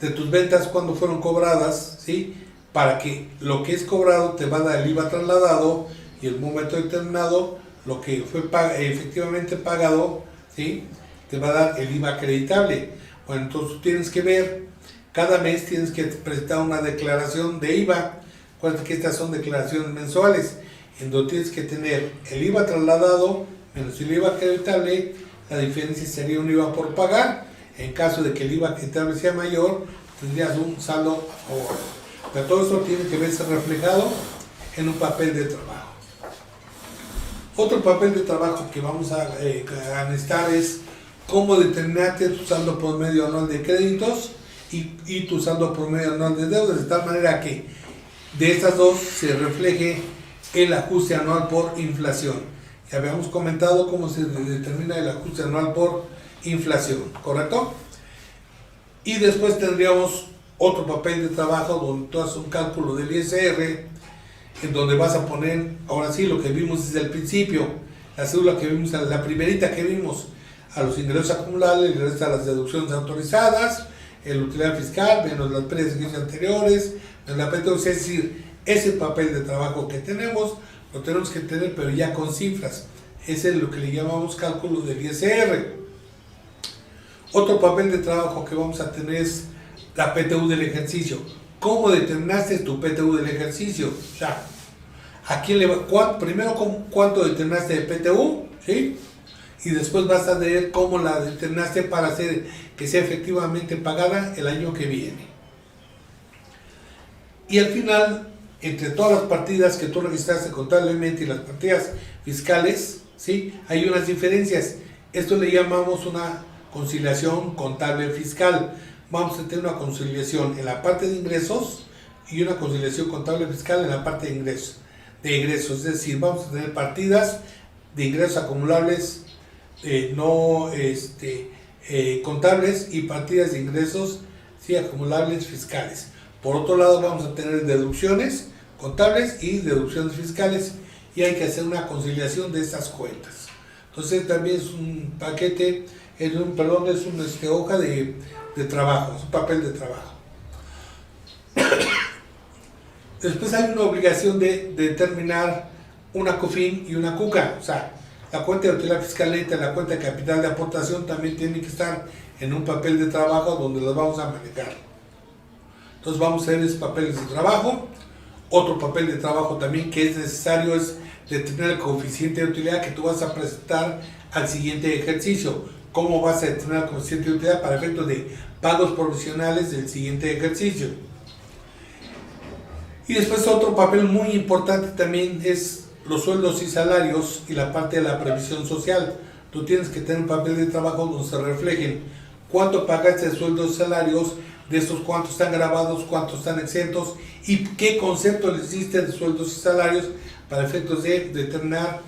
de tus ventas, cuándo fueron cobradas, ¿sí? Para que lo que es cobrado te va a dar el IVA trasladado y el momento determinado lo que fue efectivamente pagado, ¿sí? Te va a dar el IVA acreditable. Bueno, entonces tú tienes que ver, cada mes tienes que presentar una declaración de IVA. Acuérdate que estas son declaraciones mensuales, en donde tienes que tener el IVA trasladado menos el IVA acreditable. La diferencia sería un IVA por pagar. En caso de que el IVA acreditable sea mayor, tendrías un saldo a favor. Pero todo eso tiene que verse reflejado en un papel de trabajo. Otro papel de trabajo que vamos a necesitar es cómo determinarte tu saldo promedio anual de créditos y tu saldo promedio anual de deudas, de tal manera que de estas dos se refleje el ajuste anual por inflación. Ya habíamos comentado cómo se determina el ajuste anual por inflación, ¿correcto? Y después tendríamos otro papel de trabajo donde tú haces un cálculo del ISR, en donde vas a poner, ahora sí, lo que vimos desde el principio, la cédula que vimos, la primerita que vimos, a los ingresos acumulables, le resta las deducciones autorizadas, el utilidad fiscal, menos las pérdidas anteriores, menos la PTU, es decir, ese papel de trabajo que tenemos, lo tenemos que tener, pero ya con cifras. Ese es lo que le llamamos cálculo del ISR. Otro papel de trabajo que vamos a tener es la PTU del ejercicio. ¿Cómo determinaste tu PTU del ejercicio? O sea, ¿a quién le va? Primero, ¿cuánto determinaste de PTU? ¿Sí? Y después vas a ver cómo la determinaste para hacer que sea efectivamente pagada el año que viene. Y al final, entre todas las partidas que tú registraste contablemente y las partidas fiscales, ¿sí? Hay unas diferencias. Esto le llamamos una conciliación contable fiscal. Vamos a tener una conciliación en la parte de ingresos y una conciliación contable fiscal en la parte de ingresos. Es decir, vamos a tener partidas de ingresos acumulables no contables y partidas de ingresos sí acumulables fiscales. Por otro lado, vamos a tener deducciones contables y deducciones fiscales y hay que hacer una conciliación de estas cuentas. Entonces también es un paquete, es una hoja de trabajo, es un papel de trabajo. Después hay una obligación de determinar una COFIN y una CUCA, o sea, la cuenta de utilidad fiscal neta y la cuenta de capital de aportación también tienen que estar en un papel de trabajo donde las vamos a manejar. Entonces vamos a ver esos papeles de trabajo. Otro papel de trabajo también que es necesario es determinar el coeficiente de utilidad que tú vas a presentar al siguiente ejercicio. ¿Cómo vas a determinar el coeficiente de utilidad para efectos de pagos provisionales del siguiente ejercicio? Y después otro papel muy importante también es los sueldos y salarios y la parte de la previsión social. Tú tienes que tener un papel de trabajo donde se reflejen cuánto pagaste de sueldos y salarios, de estos cuántos están grabados, cuántos están exentos y qué concepto le hiciste de sueldos y salarios para efectos de determinar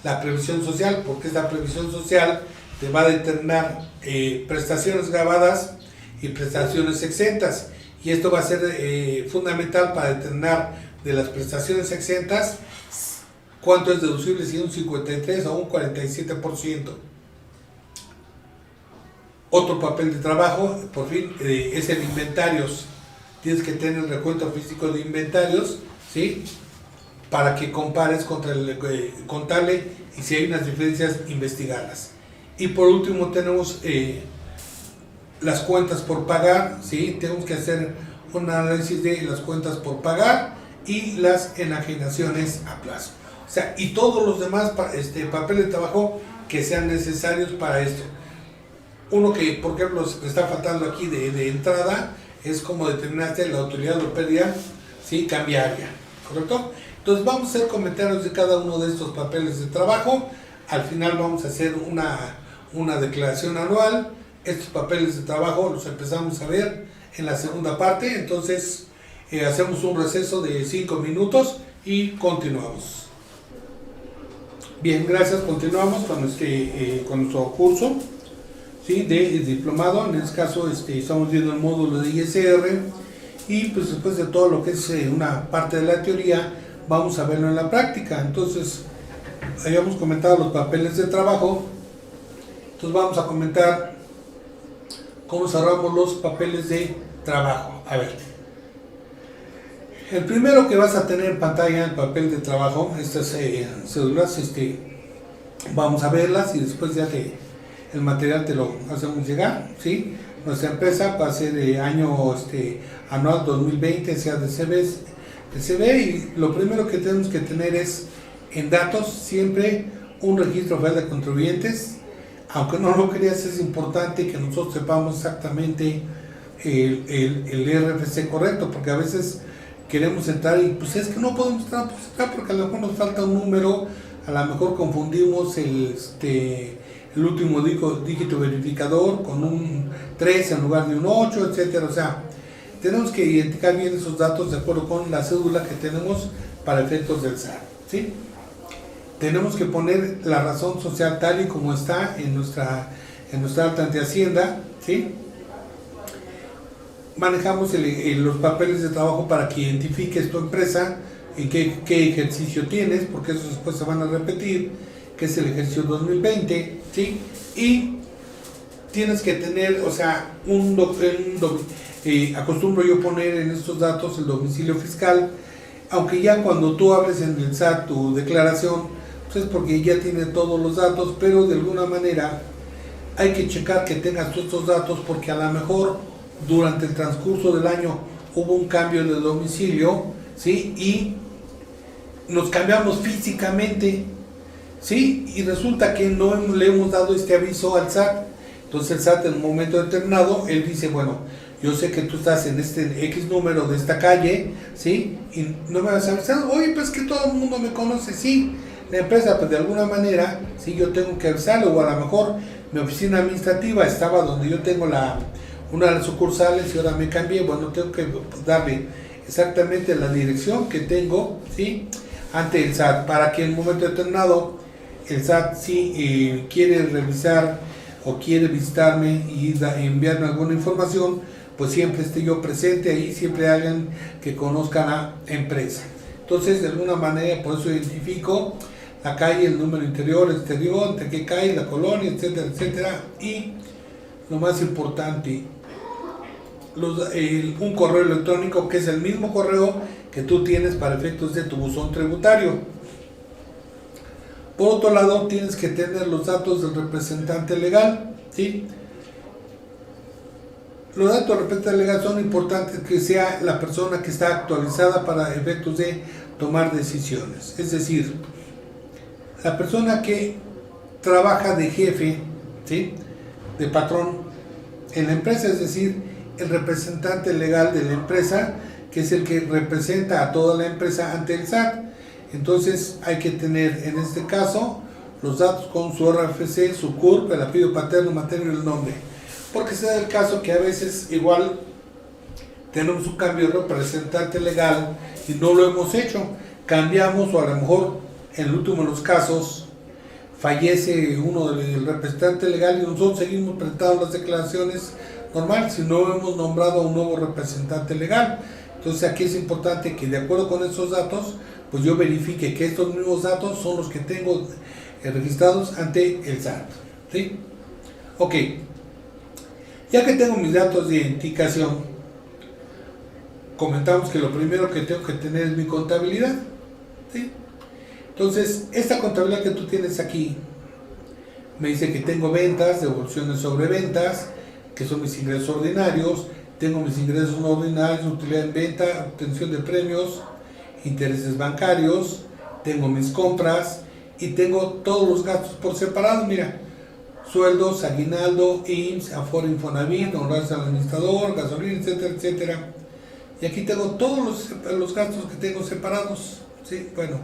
la previsión social, porque esta previsión social te va a determinar prestaciones grabadas y prestaciones exentas, y esto va a ser fundamental para determinar de las prestaciones exentas cuánto es deducible, si un 53 o un 47%. Otro papel de trabajo, por fin, es el inventarios. Tienes que tener el recuento físico de inventarios, ¿sí? Para que compares contra el contable y si hay unas diferencias, investigarlas. Y por último tenemos las cuentas por pagar, ¿sí? Tenemos que hacer un análisis de las cuentas por pagar y las enajenaciones a plazo. O sea, y todos los demás papeles de trabajo que sean necesarios para esto. Uno que, por ejemplo, está faltando aquí de entrada es como determinaste la utilidad o pérdida, ¿sí? Cambiaria, ¿correcto? Entonces vamos a hacer comentarios de cada uno de estos papeles de trabajo. Al final vamos a hacer una declaración anual. Estos papeles de trabajo los empezamos a ver en la segunda parte. Entonces hacemos un receso de 5 minutos y continuamos. Bien, gracias. Continuamos con nuestro curso. ¿sí? De diplomado. En este caso estamos viendo el módulo de ISR, y pues después de todo lo que es una parte de la teoría, vamos a verlo en la práctica. Entonces, habíamos comentado los papeles de trabajo, entonces vamos a comentar cómo cerramos los papeles de trabajo. A ver, el primero que vas a tener en pantalla, el papel de trabajo, estas cédulas, vamos a verlas y después ya el material te lo hacemos llegar, ¿sí? Nuestra empresa va a ser año anual 2020, sea de CB, y lo primero que tenemos que tener es en datos siempre un registro federal de contribuyentes. Aunque no lo creas, es importante que nosotros sepamos exactamente el RFC correcto, porque a veces queremos entrar y pues es que no podemos entrar porque a lo mejor nos falta un número, a lo mejor confundimos el último dígito verificador con un 3 en lugar de un 8, etcétera. O sea, tenemos que identificar bien esos datos de acuerdo con la cédula que tenemos para efectos del SAT, ¿sí? Tenemos que poner la razón social tal y como está en nuestra alta ante Hacienda, ¿sí? Manejamos los papeles de trabajo para que identifiques tu empresa, en qué ejercicio tienes, porque esos después se van a repetir, que es el ejercicio 2020, ¿sí? Y tienes que tener, o sea, acostumbro yo poner en estos datos el domicilio fiscal, aunque ya cuando tú abres en el SAT tu declaración, pues es porque ya tiene todos los datos, pero de alguna manera hay que checar que tengas todos estos datos, porque a lo mejor durante el transcurso del año hubo un cambio de domicilio, ¿sí? Y nos cambiamos físicamente, ¿sí? Y resulta que no le hemos dado este aviso al SAT. Entonces el SAT en un momento determinado, él dice, bueno, yo sé que tú estás en este X número de esta calle, ¿sí? Y no me vas a avisar, oye, pues que todo el mundo me conoce, sí. La empresa, pues de alguna manera, sí, yo tengo que avisarlo, o a lo mejor mi oficina administrativa estaba donde yo tengo una de las sucursales y ahora me cambié, bueno, tengo que darle exactamente la dirección que tengo, ¿sí? Ante el SAT, para que en un momento determinado el SAT si quiere revisar o quiere visitarme y enviarme alguna información, pues siempre esté yo presente ahí, siempre alguien que conozca la empresa. Entonces, de alguna manera, por eso identifico la calle, el número interior, exterior, entre qué calle, la colonia, etcétera, etcétera. Y lo más importante, un correo electrónico que es el mismo correo que tú tienes para efectos de tu buzón tributario. Por otro lado, tienes que tener los datos del representante legal, ¿sí? Los datos del representante legal son importantes, que sea la persona que está actualizada para efectos de tomar decisiones. Es decir, la persona que trabaja de jefe, ¿sí? De patrón en la empresa, es decir, el representante legal de la empresa, que es el que representa a toda la empresa ante el SAT. Entonces hay que tener en este caso los datos con su RFC, su CURP, el apellido paterno, materno y el nombre, porque se da el caso que a veces igual tenemos un cambio de representante legal y no lo hemos hecho, cambiamos, o a lo mejor en el último de los casos fallece uno del representante legal y nosotros seguimos presentando las declaraciones normales si no hemos nombrado a un nuevo representante legal. Entonces aquí es importante que de acuerdo con esos datos, pues yo verifique que estos mismos datos son los que tengo registrados ante el SAT, ¿sí? Ok, ya que tengo mis datos de identificación, comentamos que lo primero que tengo que tener es mi contabilidad, ¿sí? Entonces, esta contabilidad que tú tienes aquí me dice que tengo ventas, devoluciones sobre ventas, que son mis ingresos ordinarios, tengo mis ingresos no ordinarios, utilidad en venta, obtención de premios, intereses bancarios, tengo mis compras y tengo todos los gastos por separado. Mira, sueldos, aguinaldo, IMSS, Afore, Infonavit, honorarios al administrador, gasolina, etcétera, etcétera. Y aquí tengo todos los gastos que tengo separados, ¿sí? Bueno,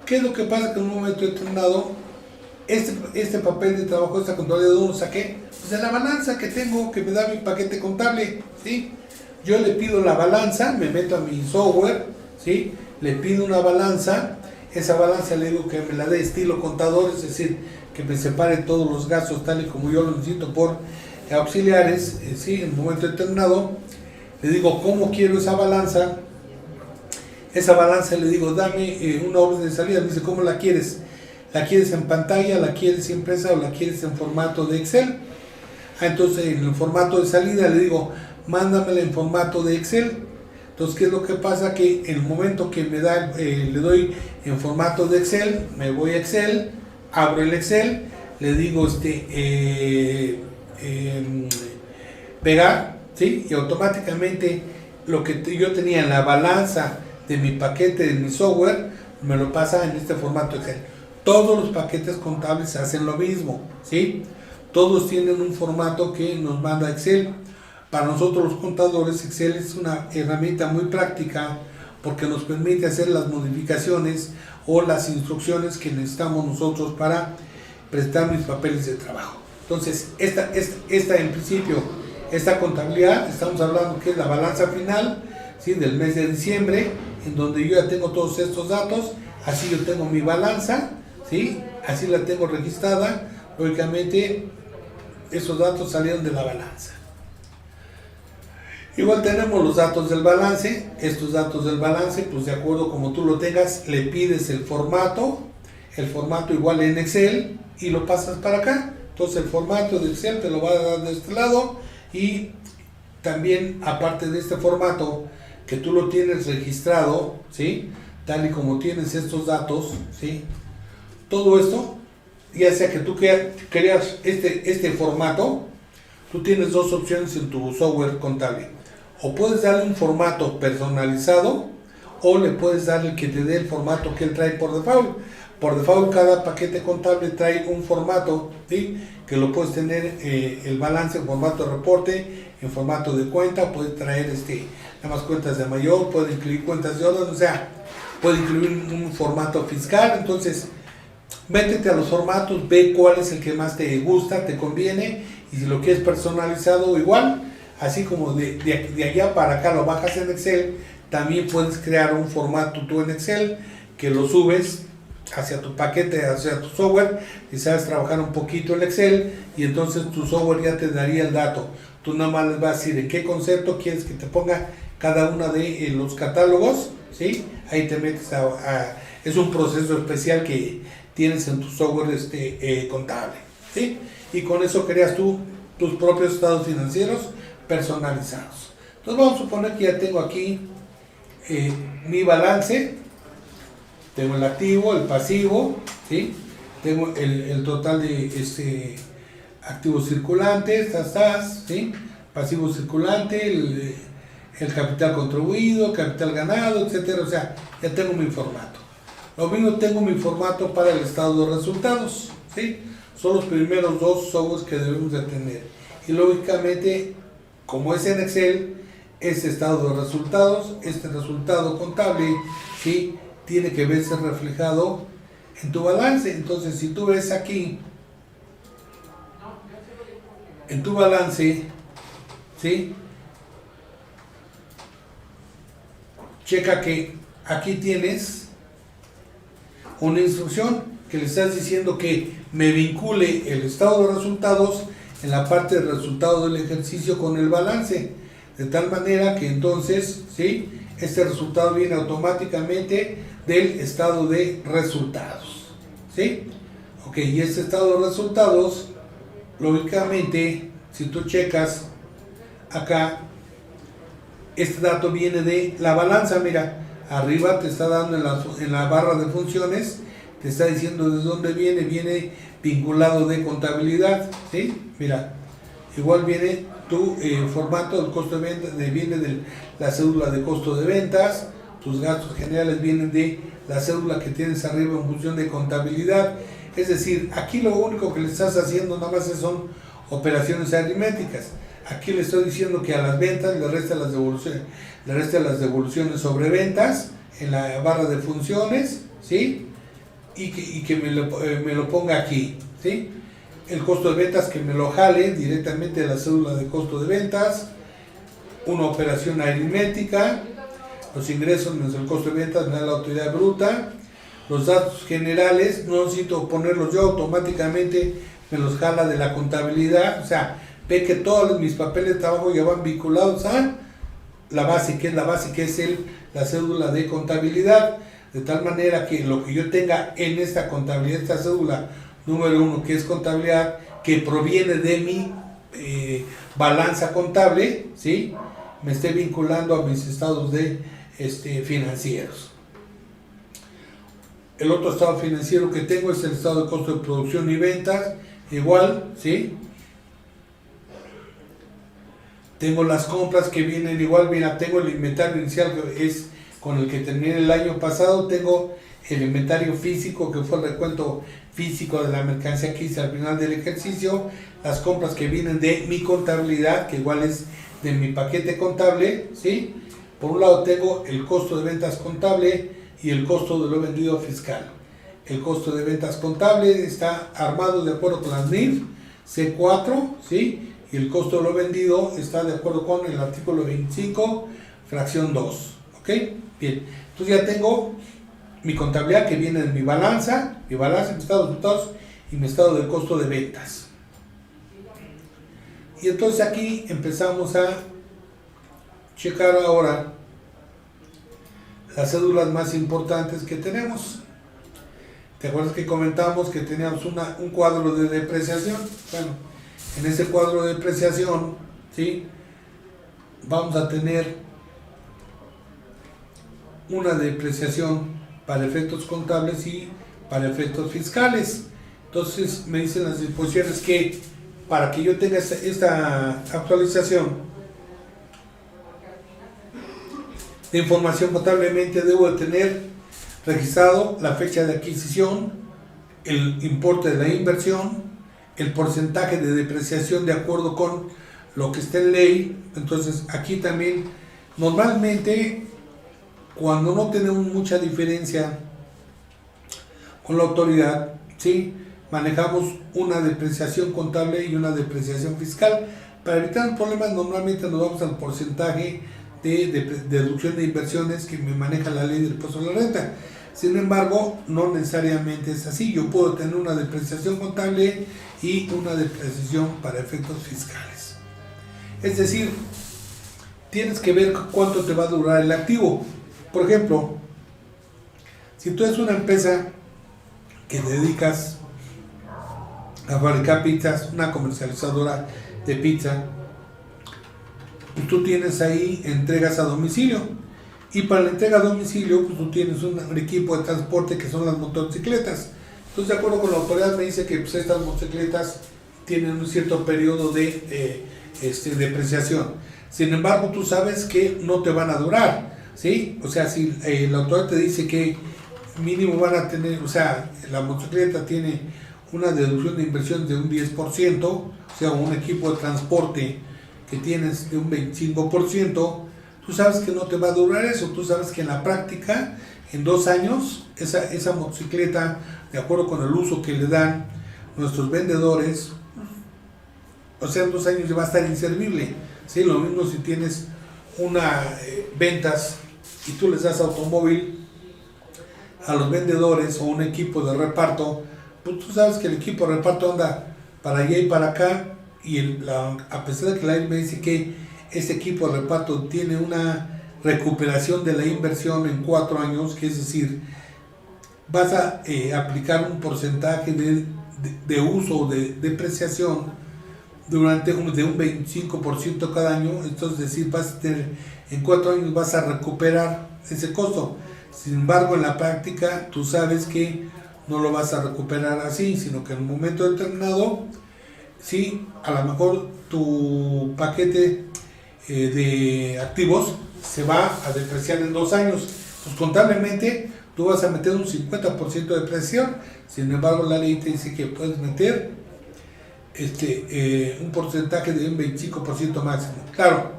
¿qué es lo que pasa? Que en un momento determinado, este papel de trabajo, esta contabilidad, ¿de dónde lo saqué? Pues de la balanza que tengo, que me da mi paquete contable, ¿sí? Yo le pido la balanza, me meto a mi software, ¿sí? Le pido una balanza, esa balanza le digo que me la dé estilo contador, es decir, que me separe todos los gastos tal y como yo lo necesito por auxiliares, ¿sí? En un momento determinado, le digo cómo quiero esa balanza le digo, dame una orden de salida, me dice, ¿cómo la quieres? ¿La quieres en pantalla, la quieres impresa o la quieres en formato de Excel? Entonces en el formato de salida le digo, mándamela en formato de Excel. Entonces, ¿qué es lo que pasa? Que en el momento que me da, le doy en formato de Excel, me voy a Excel, abro el Excel, le digo pegar, ¿sí? Y automáticamente lo que yo tenía en la balanza de mi paquete, de mi software, me lo pasa en este formato Excel. Todos los paquetes contables hacen lo mismo, ¿sí? Todos tienen un formato que nos manda Excel. Para nosotros los contadores, Excel es una herramienta muy práctica porque nos permite hacer las modificaciones o las instrucciones que necesitamos nosotros para prestar mis papeles de trabajo. Entonces, esta en principio, esta contabilidad, estamos hablando que es la balanza final, ¿sí? Del mes de diciembre, en donde yo ya tengo todos estos datos, así yo tengo mi balanza, ¿sí? Así la tengo registrada, lógicamente esos datos salieron de la balanza. Igual tenemos los datos del balance, estos datos del balance, pues de acuerdo como tú lo tengas, le pides el formato igual en Excel y lo pasas para acá. Entonces el formato de Excel te lo va a dar de este lado y también aparte de este formato que tú lo tienes registrado, ¿sí? Tal y como tienes estos datos, ¿sí? Todo esto, ya sea que tú creas este formato, tú tienes dos opciones en tu software contable. O puedes darle un formato personalizado o le puedes darle el que te dé el formato que él trae por default. Por default cada paquete contable trae un formato, ¿sí? Que lo puedes tener el balance en formato de reporte, en formato de cuenta, puede traer nada más cuentas de mayor, puede incluir cuentas de orden, o sea, puede incluir un formato fiscal. Entonces, métete a los formatos, ve cuál es el que más te gusta, te conviene, y si lo quieres personalizado igual, así como de allá para acá lo bajas en Excel, también puedes crear un formato tú en Excel que lo subes hacia tu paquete, hacia tu software, y sabes trabajar un poquito en Excel, y entonces tu software ya te daría el dato. Tú nada más les vas a decir en qué concepto quieres que te ponga cada una de los catálogos, ¿sí? Ahí te metes es un proceso especial que tienes en tu software contable, ¿sí? Y con eso creas tú tus propios estados financieros personalizados. Entonces vamos a suponer que ya tengo aquí mi balance, tengo el activo, el pasivo, ¿sí? Tengo el total de activos circulantes, ¿sí? Pasivo circulante, el capital contribuido, capital ganado, etcétera. O sea, ya tengo mi formato. Lo mismo tengo mi formato para el estado de resultados, ¿sí? Son los primeros dos softwares que debemos de tener. Y lógicamente, como es en Excel, este estado de resultados, este resultado contable, ¿sí? Tiene que verse reflejado en tu balance. Entonces, si tú ves aquí, en tu balance, ¿sí? Checa que aquí tienes una instrucción que le estás diciendo que me vincule el estado de resultados en la parte de resultado del ejercicio con el balance, de tal manera que entonces, ¿sí? Este resultado viene automáticamente del estado de resultados, ¿sí? Ok, y este estado de resultados, lógicamente, si tú checas acá, este dato viene de la balanza. Mira, arriba te está dando en la barra de funciones, te está diciendo de dónde viene vinculado de contabilidad, ¿sí? Mira, igual viene tu formato del costo de venta, viene de la cédula de costo de ventas, tus gastos generales vienen de la cédula que tienes arriba en función de contabilidad. Es decir, aquí lo único que le estás haciendo nada más son operaciones aritméticas. Aquí le estoy diciendo que a las ventas le restan las devoluciones sobre ventas en la barra de funciones, ¿sí? Y que me lo ponga aquí, ¿sí? El costo de ventas que me lo jale directamente de la cédula de costo de ventas, una operación aritmética, los ingresos menos el costo de ventas me da la utilidad bruta, Los datos generales no necesito ponerlos yo, automáticamente me los jala de la contabilidad, o sea, ve que todos mis papeles de trabajo ya van vinculados a la base, que es la cédula de contabilidad, de tal manera que lo que yo tenga en esta contabilidad, esta cédula número 1, que es contabilidad, que proviene de mi balanza contable, ¿sí?, me esté vinculando a mis estados de financieros. El otro estado financiero que tengo es el estado de costo de producción y ventas, igual, ¿sí? Tengo las compras que vienen igual, mira, tengo el inventario inicial que es con el que terminé el año pasado, tengo el inventario físico que fue el recuento físico de la mercancía que hice al final del ejercicio, las compras que vienen de mi contabilidad, que igual es de mi paquete contable, ¿sí? Por un lado tengo el costo de ventas contable y el costo de lo vendido fiscal. El costo de ventas contable está armado de acuerdo con las NIF C4, ¿sí? Y el costo de lo vendido está de acuerdo con el artículo 25, fracción 2, ¿ok? Bien, entonces ya tengo mi contabilidad que viene de mi balanza, mi estado de resultados y mi estado de costo de ventas. Y entonces aquí empezamos a checar ahora las cédulas más importantes que tenemos. ¿Te acuerdas que comentamos que teníamos un cuadro de depreciación? Bueno, en ese cuadro de depreciación, ¿sí?, vamos a tener una depreciación para efectos contables y para efectos fiscales. Entonces me dicen las disposiciones que para que yo tenga esta actualización de información contablemente debo de tener registrado la fecha de adquisición, el importe de la inversión, el porcentaje de depreciación de acuerdo con lo que está en ley. Entonces aquí también normalmente cuando no tenemos mucha diferencia con la autoridad, ¿sí?, manejamos una depreciación contable y una depreciación fiscal. Para evitar problemas normalmente nos vamos al porcentaje de deducción de inversiones que me maneja la ley del impuesto a la renta. Sin embargo, no necesariamente es así. Yo puedo tener una depreciación contable y una depreciación para efectos fiscales. Es decir, tienes que ver cuánto te va a durar el activo. Por ejemplo, si tú eres una empresa que te dedicas a fabricar pizzas, una comercializadora de pizza, pues tú tienes ahí entregas a domicilio, y para la entrega a domicilio pues tú tienes un equipo de transporte que son las motocicletas. Entonces, de acuerdo con la autoridad, me dice que pues, estas motocicletas tienen un cierto periodo de depreciación. Sin embargo, tú sabes que no te van a durar, ¿sí? O sea, si la autoridad te dice que mínimo van a tener, o sea, la motocicleta tiene una deducción de inversión de un 10%, o sea, un equipo de transporte que tienes de un 25%, tú sabes que no te va a durar eso. Tú sabes que en la práctica, en 2 años, esa motocicleta, de acuerdo con el uso que le dan nuestros vendedores, o sea, en 2 años ya va a estar inservible, ¿sí? Lo mismo si tienes ventas y tú les das automóvil a los vendedores o un equipo de reparto, pues tú sabes que el equipo de reparto anda para allá y para acá, y a pesar de que la ley me dice que este equipo de reparto tiene una recuperación de la inversión en 4 años, que es decir, vas a aplicar un porcentaje de uso de depreciación de un 25% cada año. Entonces, es decir, vas a tener, en 4 años vas a recuperar ese costo. Sin embargo, en la práctica tú sabes que no lo vas a recuperar así, sino que en un momento determinado, sí, a lo mejor tu paquete de activos se va a depreciar en 2 años. Pues contablemente tú vas a meter un 50% de depreciación. Sin embargo, la ley te dice que puedes meter un porcentaje de un 25% máximo. Claro,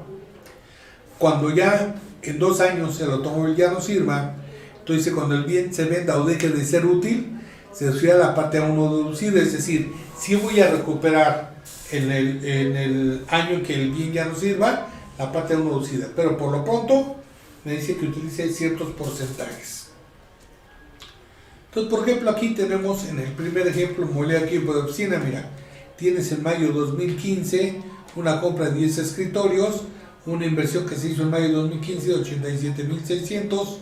cuando ya en 2 años el automóvil ya no sirva, entonces cuando el bien se venda o deje de ser útil, se refiere a la parte A1 deducida, es decir, si voy a recuperar en el año en que el bien ya no sirva, la parte A1 deducida, pero por lo pronto me dice que utilice ciertos porcentajes. Entonces, por ejemplo, aquí tenemos en el primer ejemplo, modelo equipo de oficina, mira, tienes en mayo 2015 una compra de 10 escritorios, una inversión que se hizo en mayo 2015 de 87,600,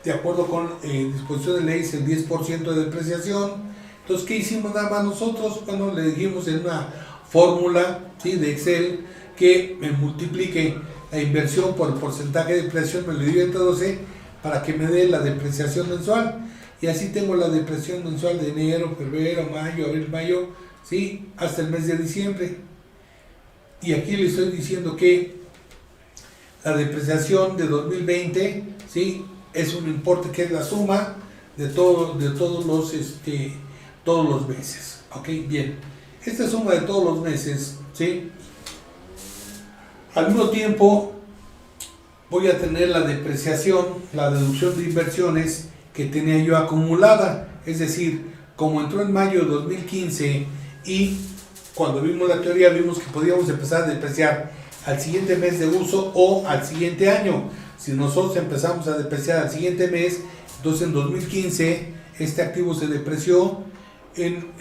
de acuerdo con disposición de ley, es el 10% de depreciación. Entonces, ¿qué hicimos nada más nosotros? Bueno, le dijimos en una fórmula, ¿sí?, de Excel, que me multiplique la inversión por el porcentaje de depreciación, me lo divide entre 12 para que me dé la depreciación mensual. Y así tengo la depreciación mensual de enero, febrero, mayo, abril, mayo, ¿sí?, hasta el mes de diciembre. Y aquí le estoy diciendo que la depreciación de 2020, ¿sí?, es un importe que es la suma de todos los meses. Ok, bien. Esta suma de todos los meses, ¿sí?, al mismo tiempo voy a tener la depreciación, la deducción de inversiones que tenía yo acumulada. Es decir, como entró en mayo de 2015 y cuando vimos la teoría vimos que podíamos empezar a depreciar al siguiente mes de uso o al siguiente año. Si nosotros empezamos a depreciar al siguiente mes, entonces en 2015 este activo se depreció en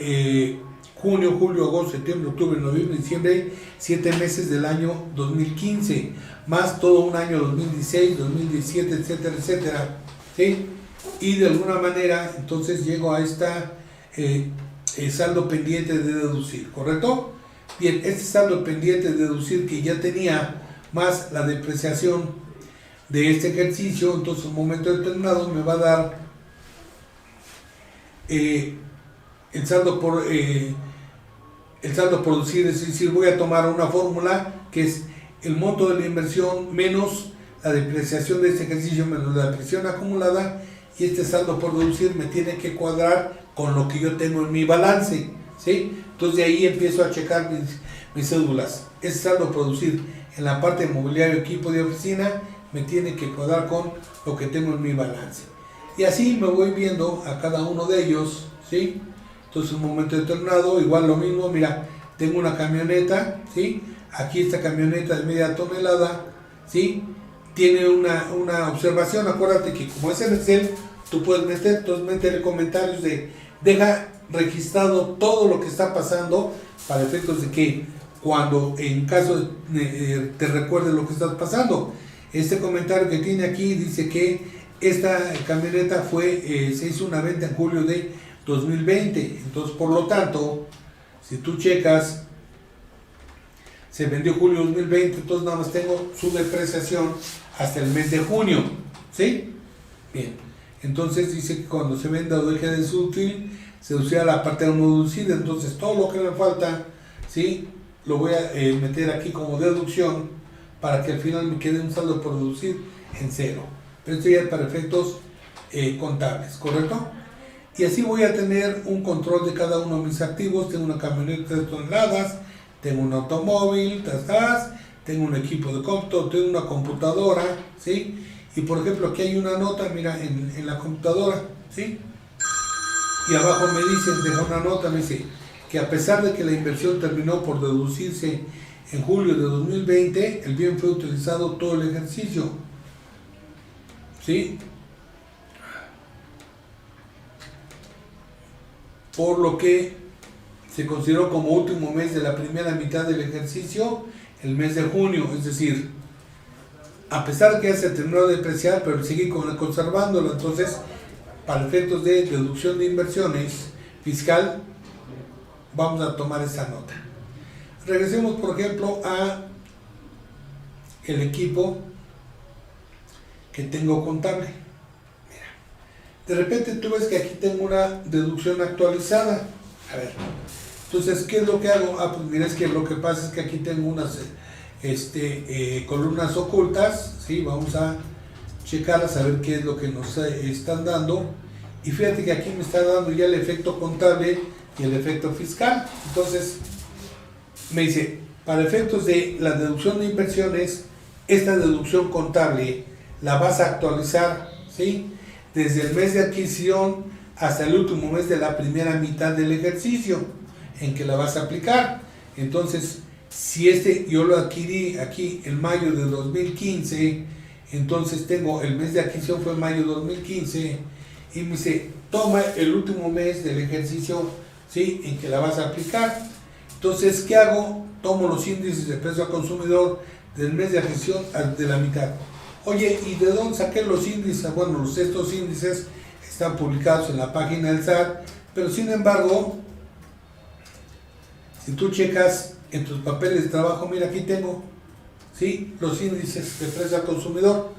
junio, julio, agosto, septiembre, octubre, noviembre, diciembre, 7 meses del año 2015, más todo un año 2016, 2017, etcétera, etcétera, ¿sí? Y de alguna manera entonces llego a esta saldo pendiente de deducir, ¿correcto? Bien, este saldo pendiente de deducir que ya tenía más la depreciación de este ejercicio, entonces en un momento determinado me va a dar el saldo por deducir, es decir, voy a tomar una fórmula que es el monto de la inversión menos la depreciación de este ejercicio menos la depreciación acumulada, y este saldo por deducir me tiene que cuadrar con lo que yo tengo en mi balance, ¿sí? Entonces de ahí empiezo a checar mis cédulas. Ese saldo por deducir en la parte de mobiliario, equipo de oficina, me tiene que cuadrar con lo que tengo en mi balance. Y así me voy viendo a cada uno de ellos, ¿sí? Entonces en un momento determinado, igual lo mismo, mira, tengo una camioneta, ¿sí? Aquí esta camioneta de media tonelada, ¿sí?, tiene una observación. Acuérdate que como es en Excel, tú puedes meter comentarios de, deja registrado todo lo que está pasando para efectos de que cuando en caso te recuerde lo que está pasando. Este comentario que tiene aquí dice que esta camioneta se hizo una venta en julio de 2020, entonces por lo tanto, si tú checas, se vendió julio de 2020, entonces nada más tengo su depreciación hasta el mes de junio, ¿sí? Bien, entonces dice que cuando se venda o deje de ser útil, se deducirá la parte no deducida, entonces todo lo que me falta, ¿sí?, lo voy a meter aquí como deducción para que al final me quede un saldo por deducir en cero. Pero esto ya es para efectos contables, ¿correcto? Y así voy a tener un control de cada uno de mis activos. Tengo una camioneta de 3 toneladas, tengo un automóvil, tengo un equipo de cómputo, tengo una computadora, ¿sí? Y por ejemplo aquí hay una nota, mira, en la computadora, ¿sí? Y abajo me dice, deja una nota, me dice que a pesar de que la inversión terminó por deducirse en julio de 2020, el bien fue utilizado todo el ejercicio, ¿sí? Por lo que se consideró como último mes de la primera mitad del ejercicio el mes de junio, es decir, a pesar de que ya se terminó de depreciar, pero sigue conservándolo. Entonces, para efectos de deducción de inversiones fiscal, vamos a tomar esta nota. Regresemos, por ejemplo, a el equipo que tengo contable. Mira, de repente tú ves que aquí tengo una deducción actualizada. A ver, entonces, ¿qué es lo que hago? Ah, pues mira, es que lo que pasa es que aquí tengo unas columnas ocultas, ¿sí? Vamos a checarlas a ver qué es lo que nos están dando. Y fíjate que aquí me está dando ya el efecto contable y el efecto fiscal. Entonces, me dice, para efectos de la deducción de inversiones, esta deducción contable la vas a actualizar, ¿sí?, desde el mes de adquisición hasta el último mes de la primera mitad del ejercicio en que la vas a aplicar. Entonces, si yo lo adquirí aquí en mayo de 2015, entonces tengo el mes de adquisición fue en mayo de 2015, y me dice, toma el último mes del ejercicio, ¿sí?, en que la vas a aplicar. Entonces, ¿qué hago? Tomo los índices de precio al consumidor del mes de adquisición de la mitad. Oye, ¿y de dónde saqué los índices? Bueno, estos índices están publicados en la página del SAT, pero sin embargo, si tú checas en tus papeles de trabajo, mira, aquí tengo, ¿sí?, los índices de precio al consumidor,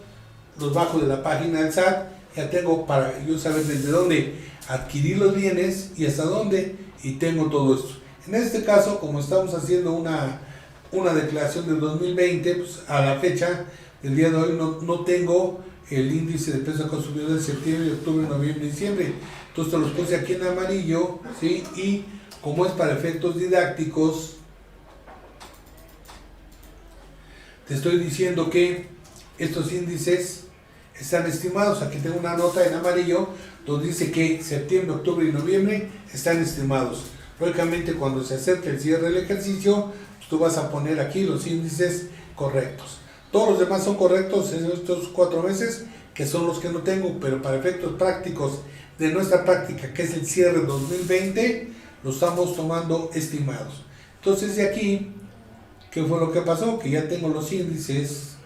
los bajo de la página del SAT, ya tengo para yo saber desde dónde adquirir los bienes y hasta dónde, y tengo todo esto. En este caso, como estamos haciendo una declaración del 2020, pues a la fecha del día de hoy no tengo el índice de precio al consumidor de septiembre, octubre, noviembre y diciembre. Entonces te los puse aquí en amarillo, ¿sí? Y como es para efectos didácticos, te estoy diciendo que estos índices están estimados. Aquí tengo una nota en amarillo donde dice que septiembre, octubre y noviembre están estimados. Lógicamente, cuando se acerque el cierre del ejercicio, pues tú vas a poner aquí los índices correctos. Todos los demás son correctos en estos 4 meses, que son los que no tengo, pero para efectos prácticos de nuestra práctica, que es el cierre 2020, lo estamos tomando estimados. Entonces, de aquí, ¿qué fue lo que pasó? Que ya tengo los índices.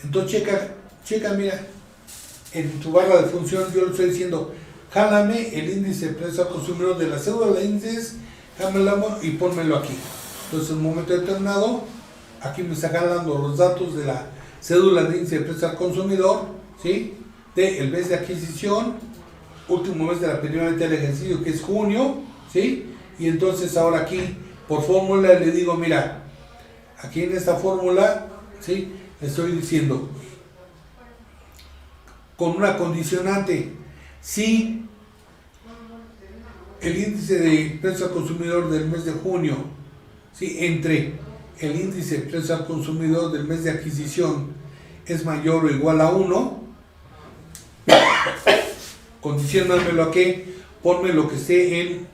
Entonces, checa, mira, en tu barra de función yo le estoy diciendo, jálame el índice de precio al consumidor de la cédula de índices, jámelo y pónmelo aquí. Entonces, en un momento determinado, aquí me está jalando los datos de la cédula de índice de precio al consumidor, ¿sí?, del mes de adquisición, último mes de la primera mitad del ejercicio, que es junio, ¿sí? Y entonces ahora aquí, por fórmula, le digo, mira, aquí en esta fórmula, ¿sí?, le estoy diciendo, con una condicionante, si el índice de precio al consumidor del mes de junio, ¿sí?, entre el índice de precio al consumidor del mes de adquisición es mayor o igual a 1, condiciónamelo a que ponme lo que esté en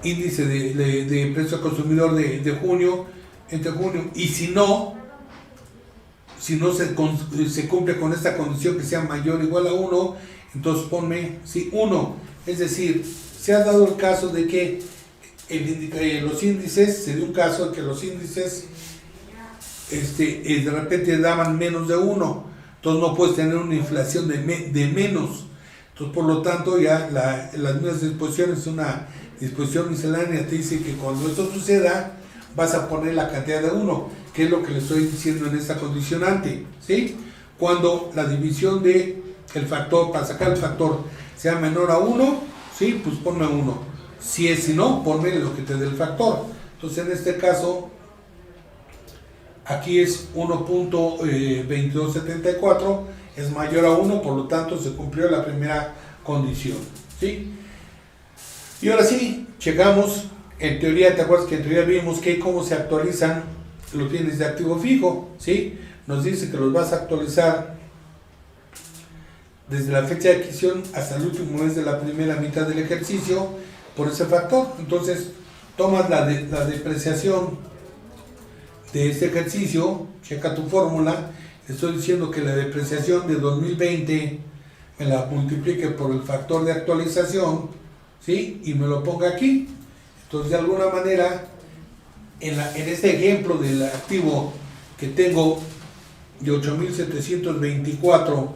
índice de precio al consumidor de junio, entre junio, y si no se cumple con esta condición que sea mayor o igual a 1, entonces ponme, sí, 1. Es decir, se ha dado el caso de que los índices, se dio un caso de que los índices de repente daban menos de 1, entonces no puedes tener una inflación de menos. Entonces, por lo tanto, ya las mismas disposiciones, una disposición miscelánea te dice que cuando esto suceda, vas a poner la cantidad de 1, que es lo que le estoy diciendo en esta condicionante, ¿sí? Cuando la división de el factor, para sacar el factor, sea menor a 1, ¿sí?, pues ponme 1. Si no, ponme lo que te dé el factor. Entonces, en este caso, aquí es 1.2274, es mayor a 1, por lo tanto se cumplió la primera condición, ¿sí? Y ahora sí, checamos, en teoría, ¿te acuerdas que en teoría vimos que cómo se actualizan los bienes de activo fijo? ¿Sí? Nos dice que los vas a actualizar desde la fecha de adquisición hasta el último mes de la primera mitad del ejercicio por ese factor. Entonces, tomas la depreciación de este ejercicio, checa tu fórmula, estoy diciendo que la depreciación de 2020 me la multiplique por el factor de actualización, ¿sí?, y me lo ponga aquí. Entonces, de alguna manera, en este ejemplo del activo que tengo de 8.724,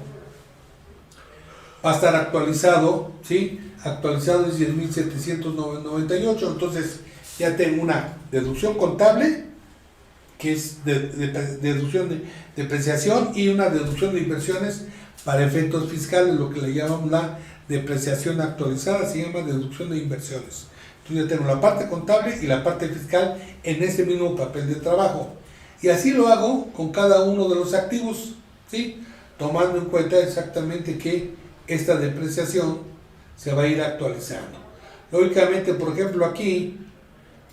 va a estar actualizado, ¿sí? Actualizado es 10.798, entonces ya tengo una deducción contable, que es deducción de depreciación, y una deducción de inversiones para efectos fiscales, lo que le llamamos la depreciación actualizada, se llama deducción de inversiones. Entonces ya tengo la parte contable y la parte fiscal en ese mismo papel de trabajo. Y así lo hago con cada uno de los activos, ¿sí?, tomando en cuenta exactamente que esta depreciación se va a ir actualizando. Lógicamente, por ejemplo, aquí,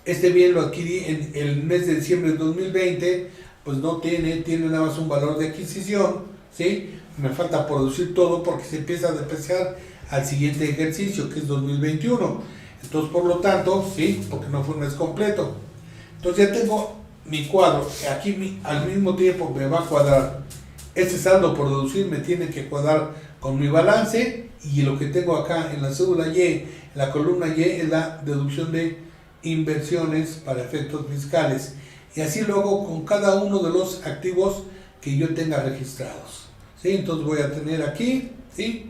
este bien lo adquirí en el mes de diciembre de 2020, pues no tiene nada más un valor de adquisición, ¿sí? Me falta producir todo porque se empieza a depreciar al siguiente ejercicio, que es 2021. Entonces, por lo tanto, sí, porque no fue un mes completo. Entonces ya tengo mi cuadro, aquí al mismo tiempo me va a cuadrar Este saldo por deducir me tiene que cuadrar con mi balance, y lo que tengo acá en la cédula Y, en la columna Y, es la deducción de inversiones para efectos fiscales. Y así lo hago con cada uno de los activos que yo tenga registrados. ¿Sí? Entonces voy a tener aquí, ¿sí?,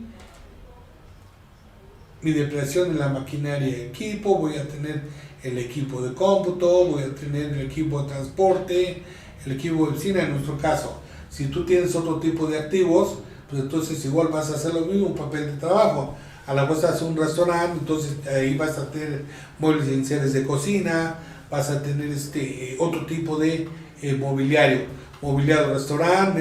mi depreciación en la maquinaria y equipo, voy a tener el equipo de cómputo, voy a tener el equipo de transporte, el equipo de oficina. En nuestro caso, si tú tienes otro tipo de activos, pues entonces igual vas a hacer lo mismo, un papel de trabajo. A la vez haces un restaurante, entonces ahí vas a tener muebles y enseres de cocina, vas a tener otro tipo de mobiliario de restaurante,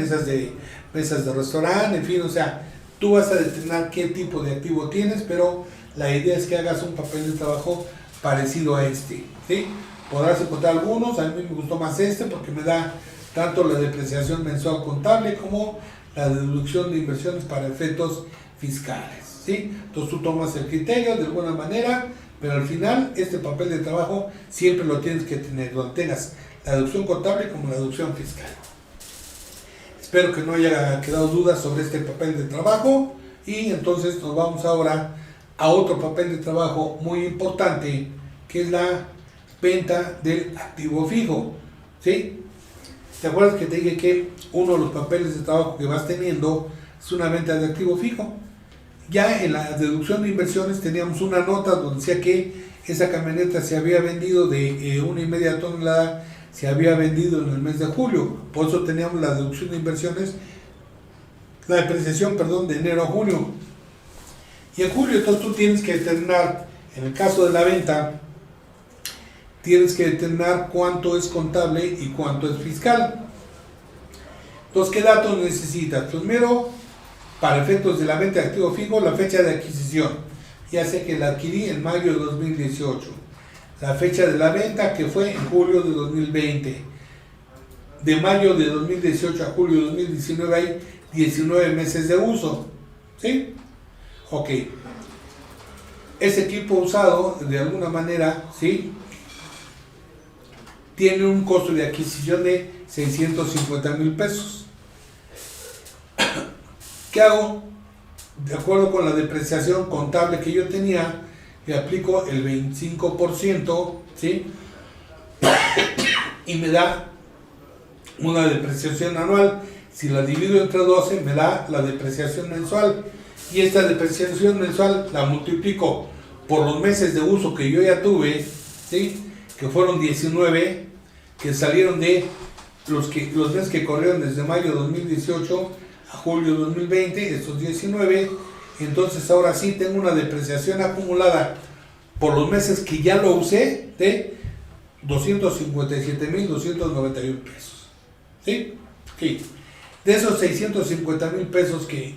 mesas de restaurante, en fin, o sea, tú vas a determinar qué tipo de activo tienes, pero la idea es que hagas un papel de trabajo parecido a este, ¿sí? Podrás encontrar algunos. A mí me gustó más este porque me da tanto la depreciación mensual contable como la deducción de inversiones para efectos fiscales, ¿sí? Entonces tú tomas el criterio de alguna manera, pero al final este papel de trabajo siempre lo tienes que tener, donde tengas la deducción contable como la deducción fiscal. Espero que no haya quedado dudas sobre este papel de trabajo, y entonces nos vamos ahora a otro papel de trabajo muy importante, que es la venta del activo fijo, ¿sí? ¿Te acuerdas que te dije que uno de los papeles de trabajo que vas teniendo es una venta de activo fijo? Ya en la deducción de inversiones teníamos una nota donde decía que esa camioneta se había vendido de 1,5 toneladas, se había vendido en el mes de julio, por eso teníamos la deducción de inversiones, la depreciación, perdón, de enero a junio. Y en julio entonces tú tienes que determinar, en el caso de la venta, tienes que determinar cuánto es contable y cuánto es fiscal. Entonces, ¿qué datos necesitas? Primero, para efectos de la venta de activo fijo, la fecha de adquisición. Ya sé que la adquirí en mayo de 2018. La fecha de la venta, que fue en julio de 2020. De mayo de 2018 a julio de 2019 hay 19 meses de uso, ¿sí? Ok. Ese equipo usado, de alguna manera, ¿sí?, tiene un costo de adquisición de 650,000 pesos. ¿Qué hago? De acuerdo con la depreciación contable que yo tenía, le aplico el 25%, ¿sí?, y me da una depreciación anual. Si la divido entre 12, me da la depreciación mensual, y esta depreciación mensual la multiplico por los meses de uso que yo ya tuve, ¿sí?, que fueron 19, que salieron de los meses que corrieron desde mayo de 2018 a julio de 2020, estos 19. Entonces ahora sí tengo una depreciación acumulada por los meses que ya lo usé de 257,291 pesos, ¿sí? Sí. De esos 650,000 pesos que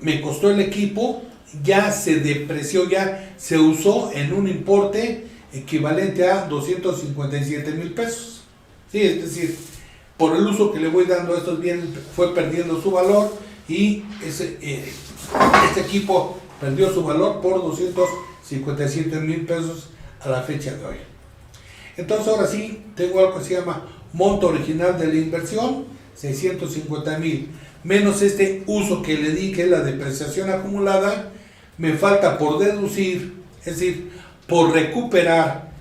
me costó el equipo, ya se depreció, ya se usó en un importe equivalente a 257,000 pesos, ¿sí? Es decir, por el uso que le voy dando a estos bienes fue perdiendo su valor, y este equipo perdió su valor por 257,000 pesos a la fecha de hoy. Entonces ahora sí tengo algo que se llama monto original de la inversión, 650,000, menos este uso que le di, que es la depreciación acumulada. Me falta por deducir, es decir, por recuperar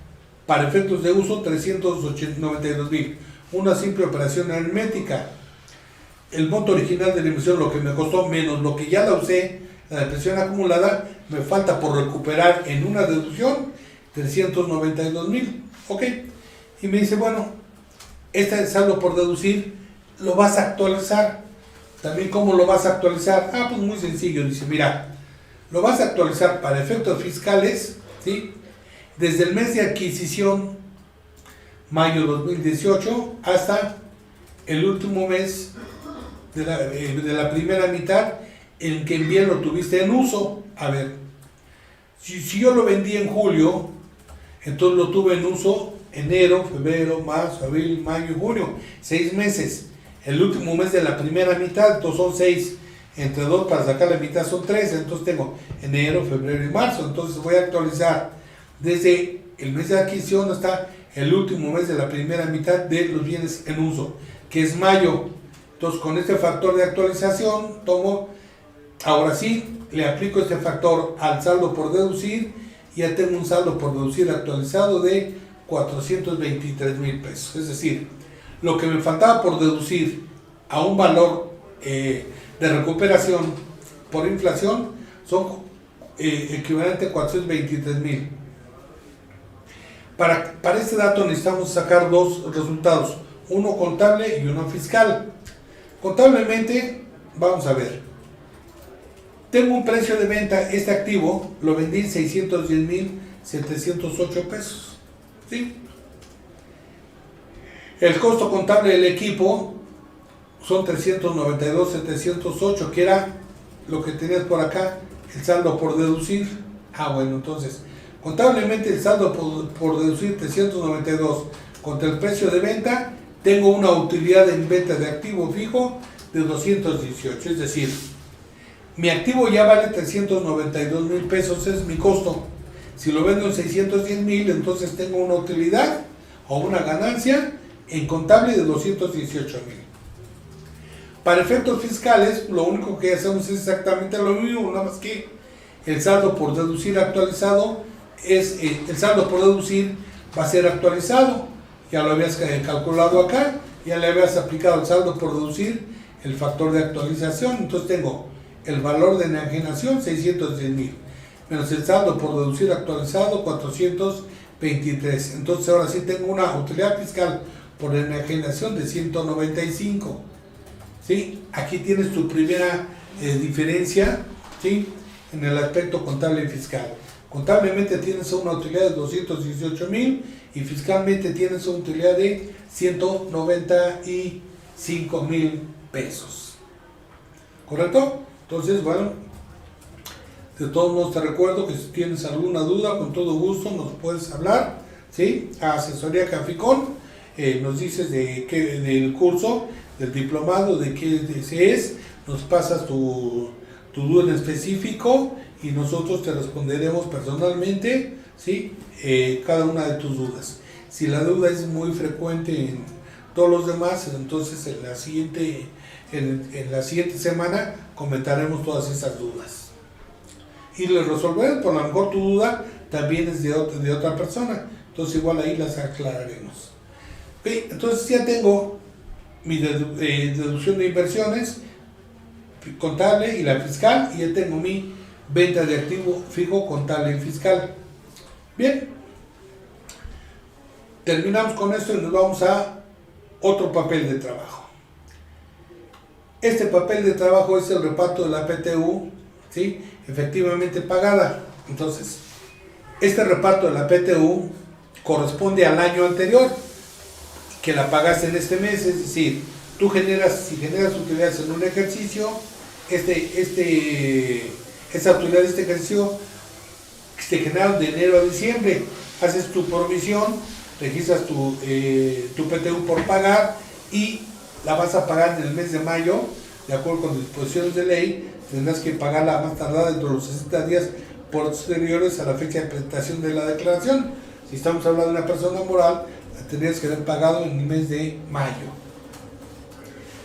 para efectos de uso, 392,000. Una simple operación aritmética. El monto original de la inversión, lo que me costó, menos lo que ya la usé, la depreciación acumulada, me falta por recuperar en una deducción 392,000. Ok. Y me dice, bueno, este saldo por deducir lo vas a actualizar. También, ¿cómo lo vas a actualizar? Pues muy sencillo. Dice, mira, lo vas a actualizar para efectos fiscales, ¿sí?, desde el mes de adquisición, mayo 2018, hasta el último mes de la primera mitad en que el bien lo tuviste en uso. A ver, si yo lo vendí en julio, entonces lo tuve en uso enero, febrero, marzo, abril, mayo y junio, 6 meses. El último mes de la primera mitad, entonces son 6, entre 2 para sacar la mitad son 3, entonces tengo enero, febrero y marzo. Entonces voy a actualizar desde el mes de adquisición hasta el último mes de la primera mitad de los bienes en uso, que es mayo. Entonces con este factor de actualización tomo, ahora sí, le aplico este factor al saldo por deducir y ya tengo un saldo por deducir actualizado de 423,000 pesos. Es decir, lo que me faltaba por deducir a un valor de recuperación por inflación son equivalente a 423,000. Para este dato necesitamos sacar dos resultados, uno contable y uno fiscal. Contablemente, vamos a ver, tengo un precio de venta, este activo lo vendí en 610,708 pesos, ¿sí? El costo contable del equipo son 392,708, que era lo que tenías por acá, el saldo por deducir. Bueno, entonces, contablemente el saldo por deducir 392 contra el precio de venta, tengo una utilidad en venta de activo fijo de 218, es decir, mi activo ya vale 392,000 pesos, es mi costo. Si lo vendo en 610,000, entonces tengo una utilidad o una ganancia en contable de 218,000. Para efectos fiscales, lo único que hacemos es exactamente lo mismo, nada más que el saldo por deducir actualizado es, el saldo por deducir va a ser actualizado. Ya lo habías calculado acá, ya le habías aplicado el saldo por deducir, el factor de actualización, entonces tengo el valor de enajenación 610,000, menos el saldo por deducir actualizado 423, entonces ahora sí tengo una utilidad fiscal por enajenación de 195, ¿sí? Aquí tienes tu primera diferencia, ¿sí? En el aspecto contable y fiscal. Contablemente tienes una utilidad de 218,000 y fiscalmente tienes una utilidad de 195,000 pesos. ¿Correcto? Entonces, bueno, de todos modos te recuerdo que si tienes alguna duda, con todo gusto nos puedes hablar, ¿sí? A Asesoría Caficón, nos dices del curso, del diplomado, de qué es, nos pasas tu duda en específico y nosotros te responderemos personalmente, ¿sí? Cada una de tus dudas. Si la duda es muy frecuente en todos los demás, entonces en la siguiente semana comentaremos todas esas dudas y les resolveremos. Por lo mejor tu duda también es de otra persona, entonces igual ahí las aclararemos. ¿Okay? Entonces ya tengo mi deducción de inversiones contable y la fiscal, y ya tengo mi venta de activo fijo contable y fiscal. Bien, terminamos con esto y nos vamos a otro papel de trabajo. Este papel de trabajo es el reparto de la PTU, ¿sí? Efectivamente pagada. Entonces, este reparto de la PTU corresponde al año anterior que la pagaste en este mes, es decir, si generas utilidades en un ejercicio, esa utilidad de este ejercicio se genera de enero a diciembre, haces tu provisión, registras tu PTU por pagar y la vas a pagar en el mes de mayo, de acuerdo con disposiciones de ley. Tendrás que pagarla más tardar dentro de los 60 días posteriores a la fecha de presentación de la declaración. Si estamos hablando de una persona moral, la tendrías que haber pagado en el mes de mayo.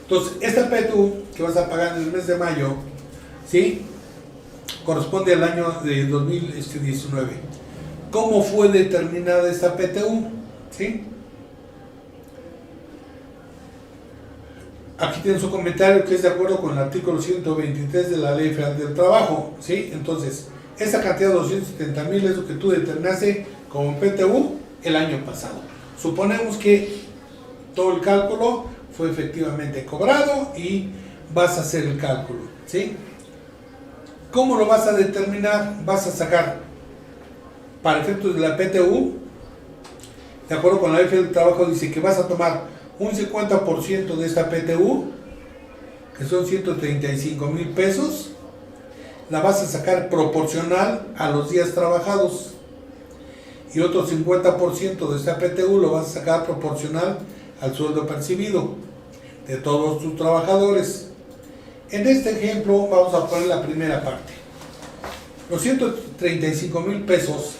Entonces, esta PTU que vas a pagar en el mes de mayo, ¿sí?, corresponde al año de 2019. ¿Cómo fue determinada esta PTU? ¿Sí? Aquí tienes un comentario que es de acuerdo con el artículo 123 de la Ley Federal del Trabajo, ¿sí? Entonces, esa cantidad de 270,000 es lo que tú determinaste como PTU el año pasado. Suponemos que todo el cálculo fue efectivamente cobrado y vas a hacer el cálculo, ¿sí? ¿Cómo lo vas a determinar? Vas a sacar, para efectos de la PTU, de acuerdo con la Ley Federal del Trabajo, dice que vas a tomar un 50% de esta PTU, que son 135,000 pesos, la vas a sacar proporcional a los días trabajados, y otro 50% de esta PTU lo vas a sacar proporcional al sueldo percibido de todos tus trabajadores. En este ejemplo vamos a poner la primera parte. Los 135,000 pesos,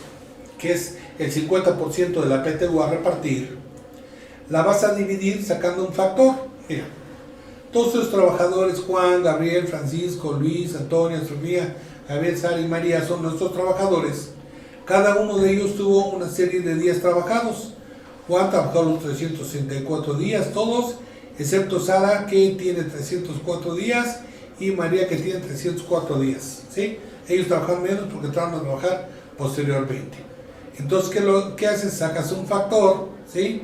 que es el 50% de la PTU a repartir, la vas a dividir sacando un factor. Mira, Todos los trabajadores, Juan, Gabriel, Francisco, Luis, Antonio, Sofía, Javier, Sara y María, son nuestros trabajadores. Cada uno de ellos tuvo una serie de días trabajados. Juan trabajó los 364 días, todos, excepto Sara, que tiene 304 días, y María, que tiene 304 días. ¿Sí? Ellos trabajan menos porque tratan de trabajar posteriormente. Entonces, ¿qué haces? Sacas un factor, ¿sí?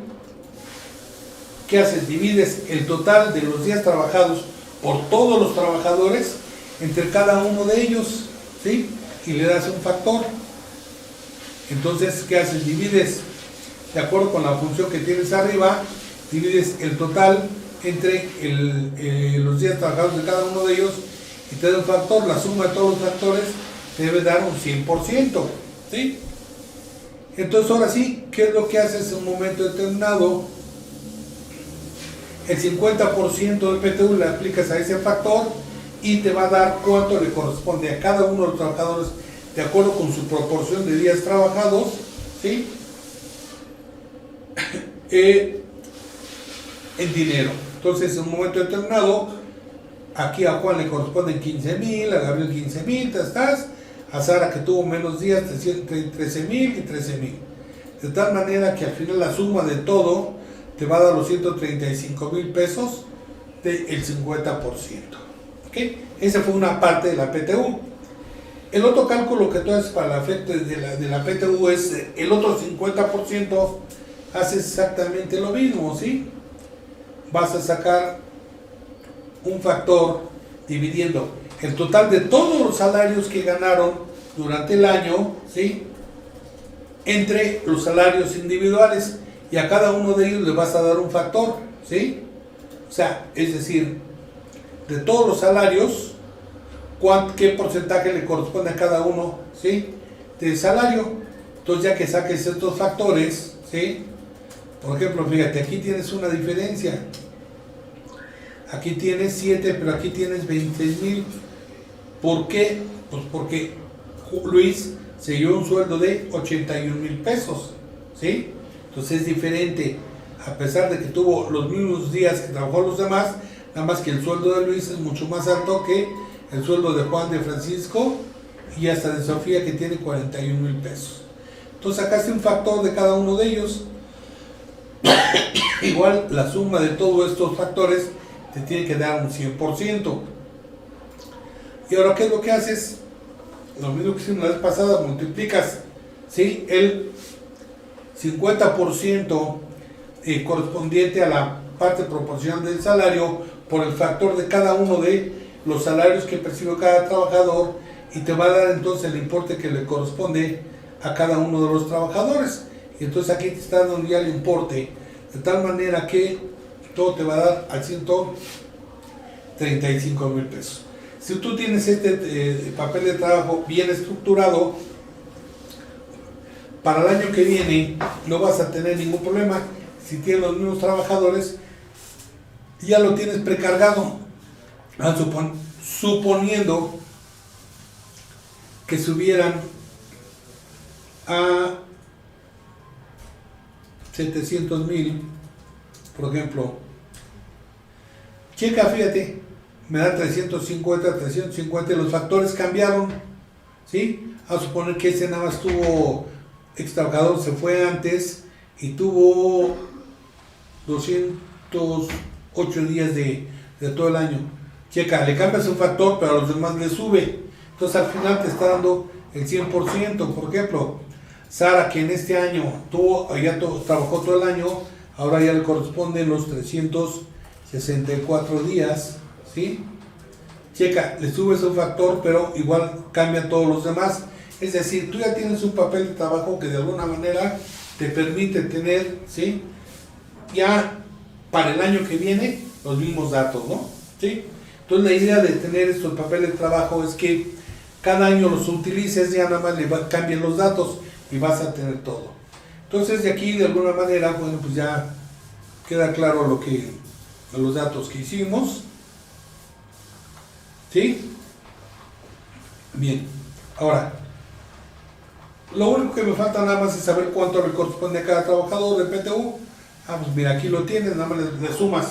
¿Qué haces? Divides el total de los días trabajados por todos los trabajadores entre cada uno de ellos, ¿sí? Y le das un factor. Entonces, ¿qué haces? Divides, de acuerdo con la función que tienes arriba, divides el total entre los días trabajados de cada uno de ellos y te da un factor. La suma de todos los factores te debe dar un 100%, ¿sí? Entonces, ahora sí, ¿qué es lo que haces en un momento determinado? El 50% del PTU le aplicas a ese factor y te va a dar cuánto le corresponde a cada uno de los trabajadores de acuerdo con su proporción de días trabajados, ¿sí? En dinero. Entonces, en un momento determinado, aquí a Juan le corresponden 15,000, a Gabriel 15,000, a Sara, que tuvo menos días, 13,000 y 13,000. De tal manera que al final la suma de todo te va a dar los 135,000 pesos del 50%. ¿Okay? Esa fue una parte de la PTU. El otro cálculo que tú haces para el efecto de la PTU es el otro 50%, hace exactamente lo mismo, ¿sí? Vas a sacar un factor dividiendo el total de todos los salarios que ganaron durante el año, ¿sí? Entre los salarios individuales, y a cada uno de ellos le vas a dar un factor, ¿sí? O sea, es decir, de todos los salarios, ¿qué porcentaje le corresponde a cada uno, ¿sí? De salario. Entonces, ya que saques estos factores, ¿sí? Por ejemplo, fíjate, aquí tienes una diferencia. Aquí tienes 7, pero aquí tienes 26,000. ¿Por qué? Pues porque Luis se dio un sueldo de 81,000 pesos, ¿sí? Entonces es diferente, a pesar de que tuvo los mismos días que trabajó los demás, nada más que el sueldo de Luis es mucho más alto que el sueldo de Juan, de Francisco y hasta de Sofía, que tiene 41,000 pesos. Entonces sacaste un factor de cada uno de ellos. Igual la suma de todos estos factores te tiene que dar un 100%. Y ahora, ¿qué es lo que haces? Lo mismo que hicimos la vez pasada, multiplicas, ¿sí? El 50% correspondiente a la parte proporcional del salario por el factor de cada uno de los salarios que percibe cada trabajador, y te va a dar entonces el importe que le corresponde a cada uno de los trabajadores. Y entonces aquí te está dando ya el importe, de tal manera que todo te va a dar al 135,000 pesos. Si tú tienes este papel de trabajo bien estructurado, para el año que viene no vas a tener ningún problema. Si tienes los mismos trabajadores, ya lo tienes precargado. Suponiendo que subieran a 700,000, por ejemplo. Checa, fíjate, me da 350, los factores cambiaron, ¿sí? A suponer que ese nada más tuvo, ex trabajador se fue antes y tuvo 208 días de todo el año. Checa, le cambias un factor, pero a los demás le sube. Entonces al final te está dando el 100%. Por ejemplo, Sara, que en este año trabajó todo el año, ahora ya le corresponden los 364 días, ¿sí? Checa, le subes un factor, pero igual cambia todos los demás. Es decir, tú ya tienes un papel de trabajo que de alguna manera te permite tener, ¿sí? Ya para el año que viene los mismos datos, ¿no? ¿Sí? Entonces la idea de tener estos papeles de trabajo es que cada año los utilices, ya nada más cambien los datos y vas a tener todo. Entonces de aquí de alguna manera, bueno, pues ya queda claro los datos que hicimos. ¿Sí? Bien, ahora, lo único que me falta nada más es saber cuánto le corresponde a cada trabajador del PTU. Pues mira, aquí lo tienes, nada más le sumas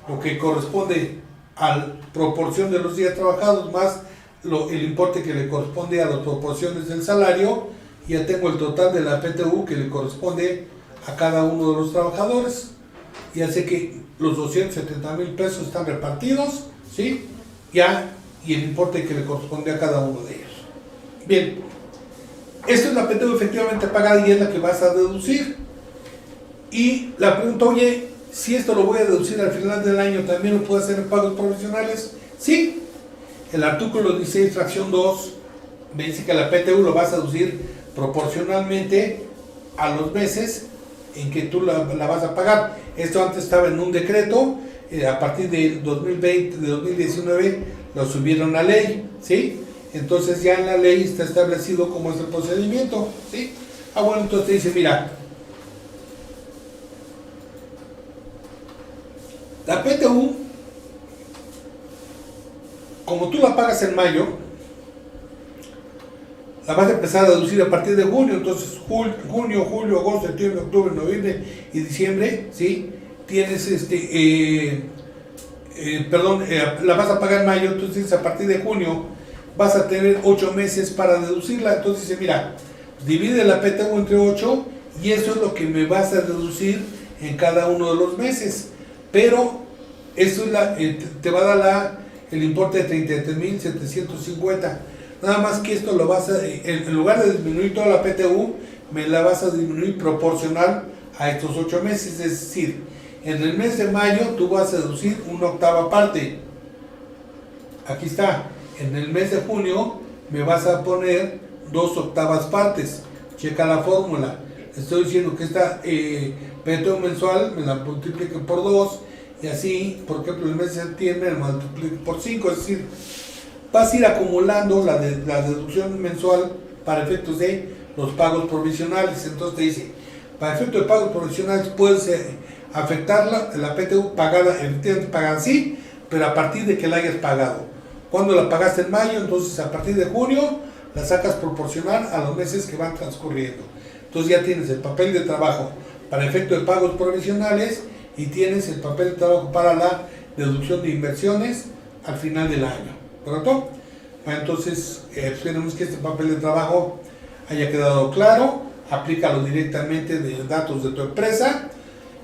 lo que corresponde a proporción de los días trabajados más el importe que le corresponde a las proporciones del salario. Ya tengo el total de la PTU que le corresponde a cada uno de los trabajadores. Ya sé que los 270,000 pesos están repartidos, ¿sí? Ya, y el importe que le corresponde a cada uno de ellos. Bien, esta es la PTU efectivamente pagada y es la que vas a deducir. Y la pregunta, oye, si esto lo voy a deducir al final del año, ¿también lo puedo hacer en pagos provisionales? Sí. El artículo 16, fracción 2, me dice que la PTU lo vas a deducir proporcionalmente a los meses en que tú la vas a pagar. Esto antes estaba en un decreto, a partir del 2020, de 2019 lo subieron a ley, ¿sí? Entonces ya en la ley está establecido cómo es el procedimiento, ¿sí? Bueno, entonces te dice, mira, la PTU, como tú la pagas en mayo, la vas a empezar a deducir a partir de junio. Entonces junio, julio, agosto, septiembre, octubre, noviembre y diciembre, ¿sí? Tienes la vas a pagar en mayo. Entonces a partir de junio vas a tener 8 meses para deducirla. Entonces dice, mira, divide la PTU entre 8 y eso es lo que me vas a deducir en cada uno de los meses. Pero eso es te va a dar el importe de 33,750. Nada más que esto lo vas a, en lugar de disminuir toda la PTU, me la vas a disminuir proporcional a estos 8 meses. Es decir, en el mes de mayo tú vas a deducir una octava parte. Aquí está. En el mes de junio me vas a poner 2 octavas partes. Checa la fórmula. Estoy diciendo que esta PTU mensual me la multiplique por 2 y así, por ejemplo, el mes de septiembre me multiplique por 5. Es decir, vas a ir acumulando la deducción mensual para efectos de los pagos provisionales. Entonces te dice, para efectos de pagos provisionales puedes afectar la PTU pagada, efectivamente pagada sí, pero a partir de que la hayas pagado. Cuando la pagaste en mayo, entonces a partir de junio la sacas proporcional a los meses que van transcurriendo. Entonces ya tienes el papel de trabajo para efectos de pagos provisionales y tienes el papel de trabajo para la deducción de inversiones al final del año. ¿Correcto? Bueno, entonces esperemos que este papel de trabajo haya quedado claro. Aplícalo directamente de datos de tu empresa.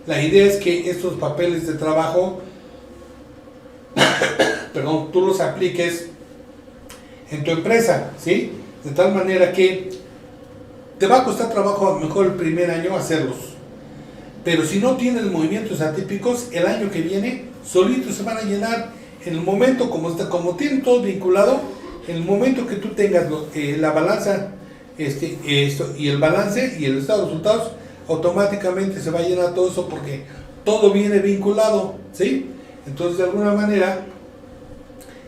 La idea es que estos papeles de trabajo tú los apliques en tu empresa, ¿sí? De tal manera que te va a costar trabajo a lo mejor el primer año hacerlos, pero si no tienes movimientos atípicos, el año que viene solitos se van a llenar. En el momento, como tienen todo vinculado, en el momento que tú tengas la balanza y el balance y el estado de resultados, automáticamente se va a llenar todo eso porque todo viene vinculado, ¿sí? Entonces, de alguna manera,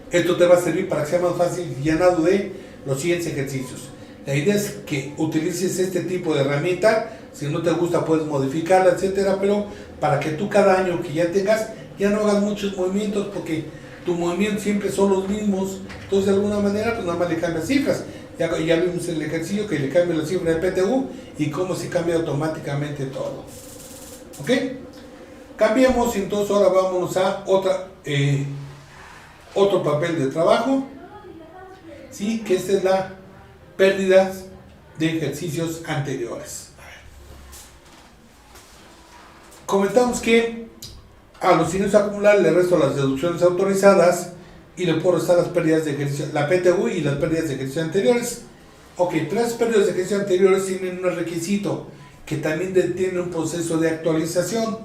esto te va a servir para que sea más fácil el llenado de los siguientes ejercicios. La idea es que utilices este tipo de herramienta. Si no te gusta, puedes modificarla, etcétera, pero para que tú cada año que ya tengas, ya no hagas muchos movimientos porque tus movimientos siempre son los mismos. Entonces, de alguna manera, pues nada más le cambias cifras. Ya vimos el ejercicio que le cambia la cifra de PTU y cómo se cambia automáticamente todo. ¿Ok? Cambiamos, entonces ahora vámonos a otro papel de trabajo, ¿sí? Que esta es la pérdida de ejercicios anteriores. Comentamos que a los ingresos acumulables le resto las deducciones autorizadas y le puedo restar las pérdidas de ejercicio, la PTU y las pérdidas de ejercicio anteriores. Ok, pero las pérdidas de ejercicio anteriores tienen un requisito que también tiene un proceso de actualización.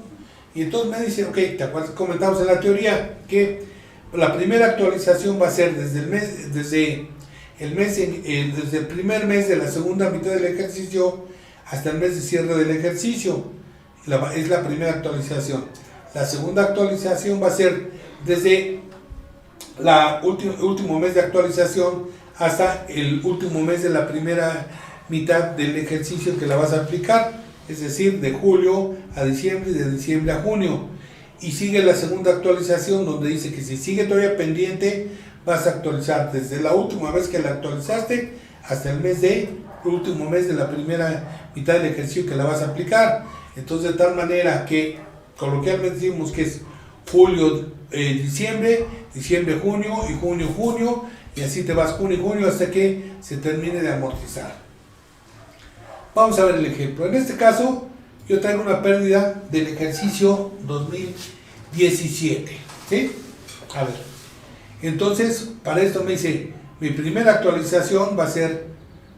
Y entonces me dice, ok, ¿te acuerdas? Comentamos en la teoría que la primera actualización va a ser desde el primer mes de la segunda mitad del ejercicio hasta el mes de cierre del ejercicio. Es la primera actualización. La segunda actualización va a ser desde el último mes de actualización hasta el último mes de la primera mitad del ejercicio que la vas a aplicar, es decir, de julio a diciembre y de diciembre a junio. Y sigue la segunda actualización donde dice que si sigue todavía pendiente, vas a actualizar desde la última vez que la actualizaste hasta el último mes de la primera mitad del ejercicio que la vas a aplicar. Entonces, de tal manera que coloquialmente decimos que es julio, diciembre, diciembre, junio y junio, junio, y así te vas junio y junio hasta que se termine de amortizar. Vamos a ver el ejemplo. En este caso, yo traigo una pérdida del ejercicio 2017, ¿sí? A ver, entonces, para esto me dice, mi primera actualización va a ser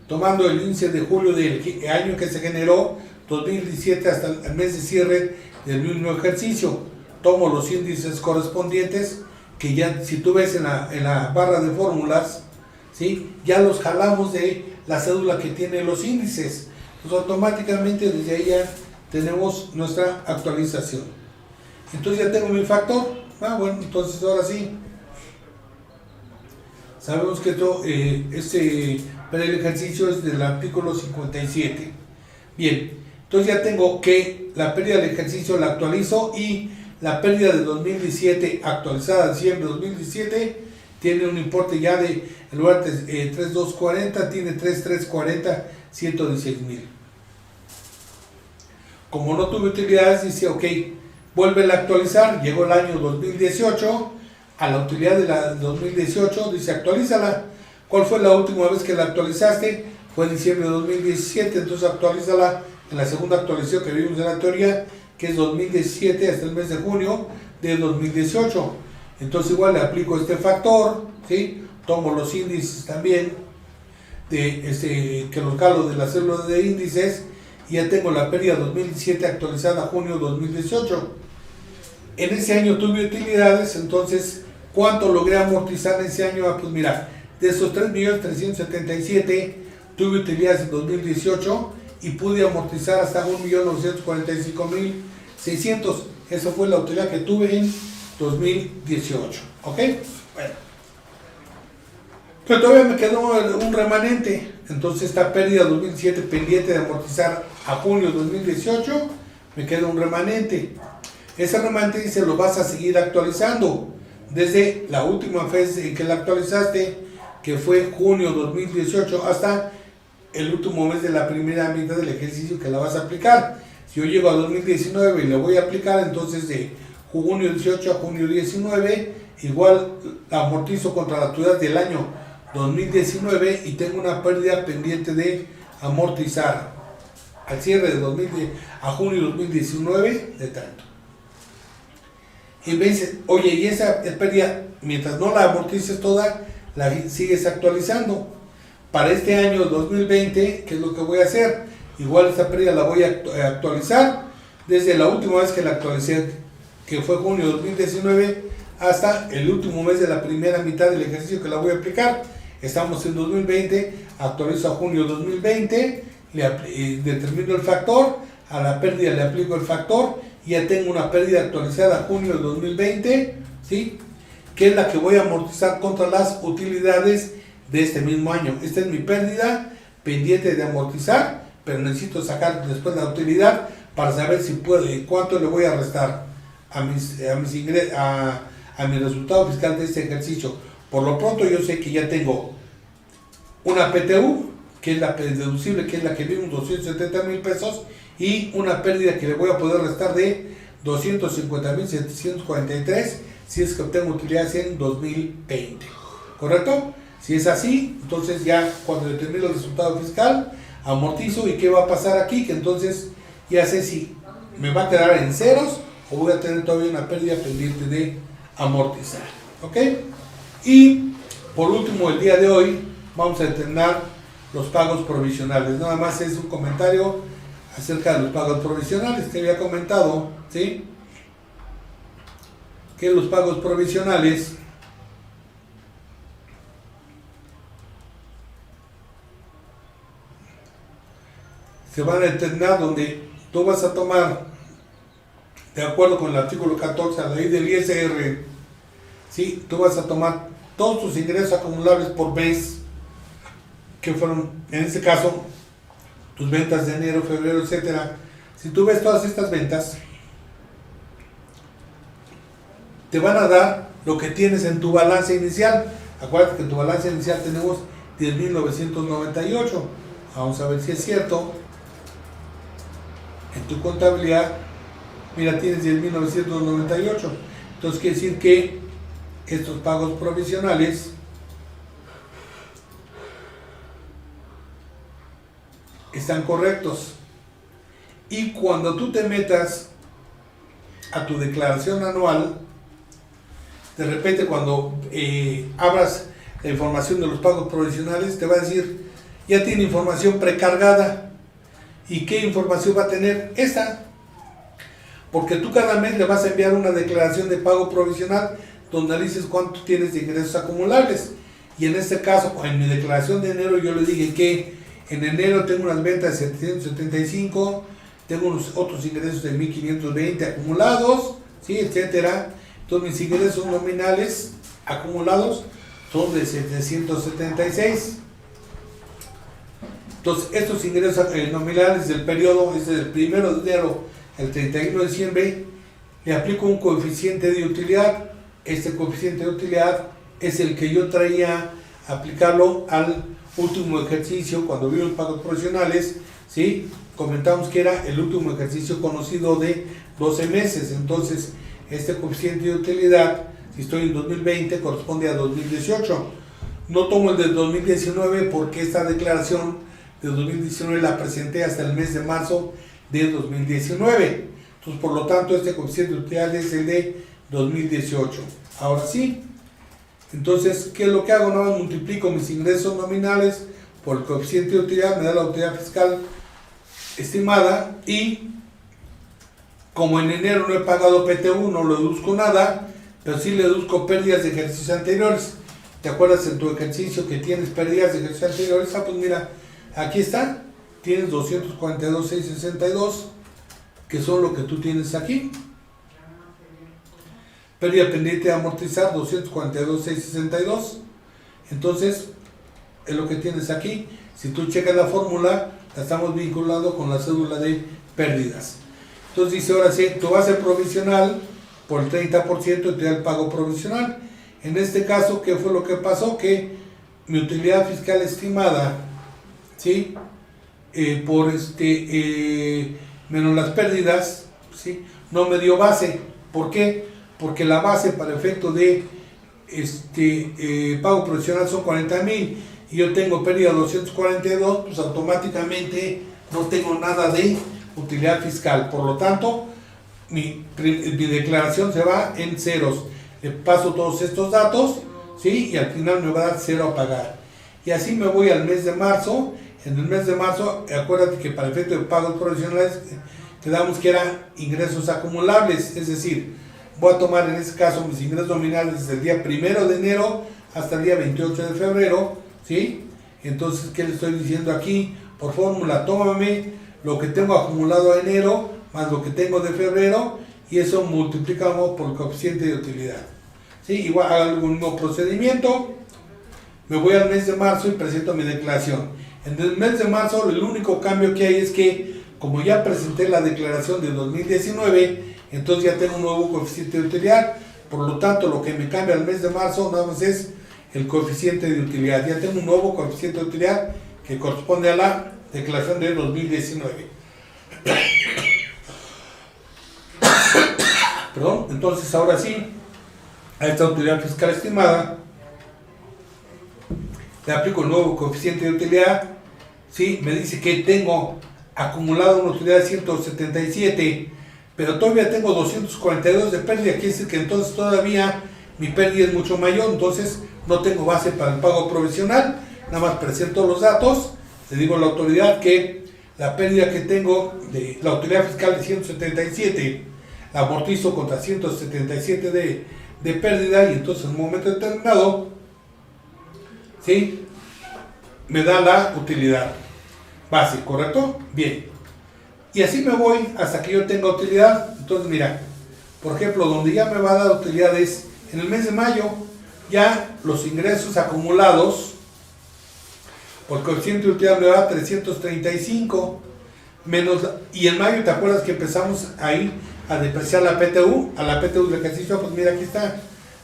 tomando el índice de julio del año que se generó, 2017 hasta el mes de cierre del mismo ejercicio. Tomo los índices correspondientes, que ya si tú ves en la barra de fórmulas, ¿sí? Ya los jalamos de la cédula que tiene los índices. Entonces automáticamente desde ahí ya tenemos nuestra actualización. Entonces ya tengo mi factor. Bueno, entonces ahora sí. Sabemos que este ejercicio es del artículo 57. Bien, entonces ya tengo que la pérdida del ejercicio la actualizo y la pérdida de 2017 actualizada en diciembre de 2017 tiene un importe ya de, en lugar de 3,240, tiene 3,340, 116,000. Como no tuve utilidades, dice, ok, vuelve a actualizar, llegó el año 2018, a la utilidad de la 2018, dice actualízala. ¿Cuál fue la última vez que la actualizaste? Fue en diciembre de 2017, entonces actualízala en la segunda actualización que vimos en la teoría, que es 2017 hasta el mes de junio de 2018. Entonces igual le aplico este factor, ¿sí? Tomo los índices también, que los calo de la célula de índices, y ya tengo la pérdida 2017 actualizada a junio 2018. En ese año tuve utilidades, entonces, ¿cuánto logré amortizar en ese año? Pues mira, de esos 3,377,000 tuve utilidades en 2018 y pude amortizar hasta 1,945,600. Esa fue la utilidad que tuve en 2018. ¿Ok? Bueno. Pero todavía me quedó un remanente. Entonces esta pérdida 2007 pendiente de amortizar a junio 2018, me queda un remanente. Ese remanente dice lo vas a seguir actualizando desde la última vez en que la actualizaste, que fue junio 2018, hasta el último mes de la primera mitad del ejercicio que la vas a aplicar. Si yo llego a 2019 y le voy a aplicar, entonces de junio 18 a junio 19, igual la amortizo contra la utilidad del año 2019 y tengo una pérdida pendiente de amortizar al cierre de a junio 2019 de tanto. Y me dice, oye, y esa pérdida, mientras no la amortices toda, la sigues actualizando. Para este año 2020, ¿qué es lo que voy a hacer? Igual esta pérdida la voy a actualizar desde la última vez que la actualicé, que fue junio 2019, hasta el último mes de la primera mitad del ejercicio que la voy a aplicar. Estamos en 2020, actualizo a junio 2020, determino el factor, a la pérdida le aplico el factor, y ya tengo una pérdida actualizada a junio de 2020, ¿sí? Que es la que voy a amortizar contra las utilidades de este mismo año. Esta es mi pérdida pendiente de amortizar, pero necesito sacar después la utilidad para saber si puedo, cuánto le voy a restar a mi resultado fiscal de este ejercicio. Por lo pronto yo sé que ya tengo una PTU, que es la deducible, que es la que vimos, 270,000 pesos, y una pérdida que le voy a poder restar de 250,743 si es que obtengo utilidades en 2020. ¿Correcto? Si es así, entonces ya cuando determino el resultado fiscal, amortizo. ¿Y qué va a pasar aquí? Que entonces ya sé si me va a quedar en ceros o voy a tener todavía una pérdida pendiente de amortizar. ¿Ok? Y por último, el día de hoy vamos a determinar los pagos provisionales. Nada más es un comentario acerca de los pagos provisionales que había comentado, ¿sí? Que los pagos provisionales se van a determinar donde tú vas a tomar, de acuerdo con el artículo 14 de la ley del ISR, ¿sí? Tú vas a tomar todos tus ingresos acumulables por mes, que fueron, en este caso, tus ventas de enero, febrero, etcétera. Si tú ves todas estas ventas, te van a dar lo que tienes en tu balance inicial. Acuérdate que en tu balance inicial tenemos 10,998. Vamos a ver si es cierto. En tu contabilidad, mira, tienes 10,998. Entonces quiere decir que estos pagos provisionales están correctos. Y cuando tú te metas a tu declaración anual, de repente cuando abras la información de los pagos provisionales, te va a decir, ya tiene información precargada. ¿Y qué información va a tener? Esta. Porque tú cada mes le vas a enviar una declaración de pago provisional donde dices cuánto tienes de ingresos acumulables. Y en este caso, en mi declaración de enero, yo le dije que en enero tengo unas ventas de 775, tengo unos otros ingresos de 1520 acumulados, ¿sí? Etcétera. Entonces mis ingresos nominales acumulados son de 776. Entonces estos ingresos nominales del periodo es del 1 de enero al 31 de diciembre, le aplico un coeficiente de utilidad. Este coeficiente de utilidad es el que yo traía a aplicarlo al último ejercicio cuando vi los pagos profesionales, ¿sí? Comentamos que era el último ejercicio conocido de 12 meses. Entonces este coeficiente de utilidad, si estoy en 2020, corresponde a 2018. No tomo el de 2019 porque esta declaración de 2019 la presenté hasta el mes de marzo de 2019. Entonces, por lo tanto, este coeficiente de utilidad es el de 2018. Ahora sí, entonces, ¿qué es lo que hago? No multiplico mis ingresos nominales por el coeficiente de utilidad, me da la utilidad fiscal estimada, y como en enero no he pagado PTU, no le deduzco nada, pero sí le deduzco pérdidas de ejercicios anteriores. ¿Te acuerdas en tu ejercicio que tienes pérdidas de ejercicios anteriores? Ah, pues mira, aquí está, tienes 242,662, que son lo que tú tienes aquí. Pérdida pendiente de amortizar, 242,662. Entonces, es lo que tienes aquí. Si tú checas la fórmula, la estamos vinculando con la cédula de pérdidas. Entonces dice, ahora sí, tu base provisional por el 30% te da el pago provisional. En este caso, ¿qué fue lo que pasó? Que mi utilidad fiscal estimada, ¿sí? Menos las pérdidas, ¿sí? No me dio base. ¿Por qué? Porque la base para efecto de pago provisional son 40,000 y yo tengo pérdida 242, pues automáticamente no tengo nada de utilidad fiscal. Por lo tanto, mi declaración se va en ceros. Le paso todos estos datos, ¿sí? Y al final me va a dar cero a pagar. Y así me voy al mes de marzo. En el mes de marzo, acuérdate que para efecto de pagos provisionales quedamos que eran ingresos acumulables, es decir, voy a tomar en este caso mis ingresos nominales desde el día 1 de enero hasta el día 28 de febrero, ¿sí? Entonces, ¿qué le estoy diciendo aquí? Por fórmula, tómame lo que tengo acumulado a enero más lo que tengo de febrero y eso multiplicamos por el coeficiente de utilidad, ¿sí? Igual hago el mismo procedimiento, me voy al mes de marzo y presento mi declaración. En el mes de marzo el único cambio que hay es que como ya presenté la declaración de 2019, entonces ya tengo un nuevo coeficiente de utilidad. Por lo tanto, lo que me cambia al mes de marzo nada más es el coeficiente de utilidad. Ya tengo un nuevo coeficiente de utilidad que corresponde a la declaración de 2019. Perdón, entonces ahora sí, a esta utilidad fiscal estimada le aplico el nuevo coeficiente de utilidad, ¿sí? Me dice que tengo acumulado una utilidad de 177, pero todavía tengo 242 de pérdida, quiere decir que entonces todavía mi pérdida es mucho mayor, entonces no tengo base para el pago provisional. Nada más presento los datos, le digo a la autoridad que la pérdida que tengo de la utilidad fiscal de 177, la amortizo contra 177 de pérdida, y entonces en un momento determinado, ¿sí?, me da la utilidad base, ¿correcto? Bien. Y así me voy hasta que yo tenga utilidad. Entonces, mira, por ejemplo, donde ya me va a dar utilidades en el mes de mayo, ya los ingresos acumulados por coeficiente de utilidad me va a 335 menos, y en mayo, ¿te acuerdas que empezamos ahí a depreciar la PTU? A la PTU del ejercicio, pues mira, aquí está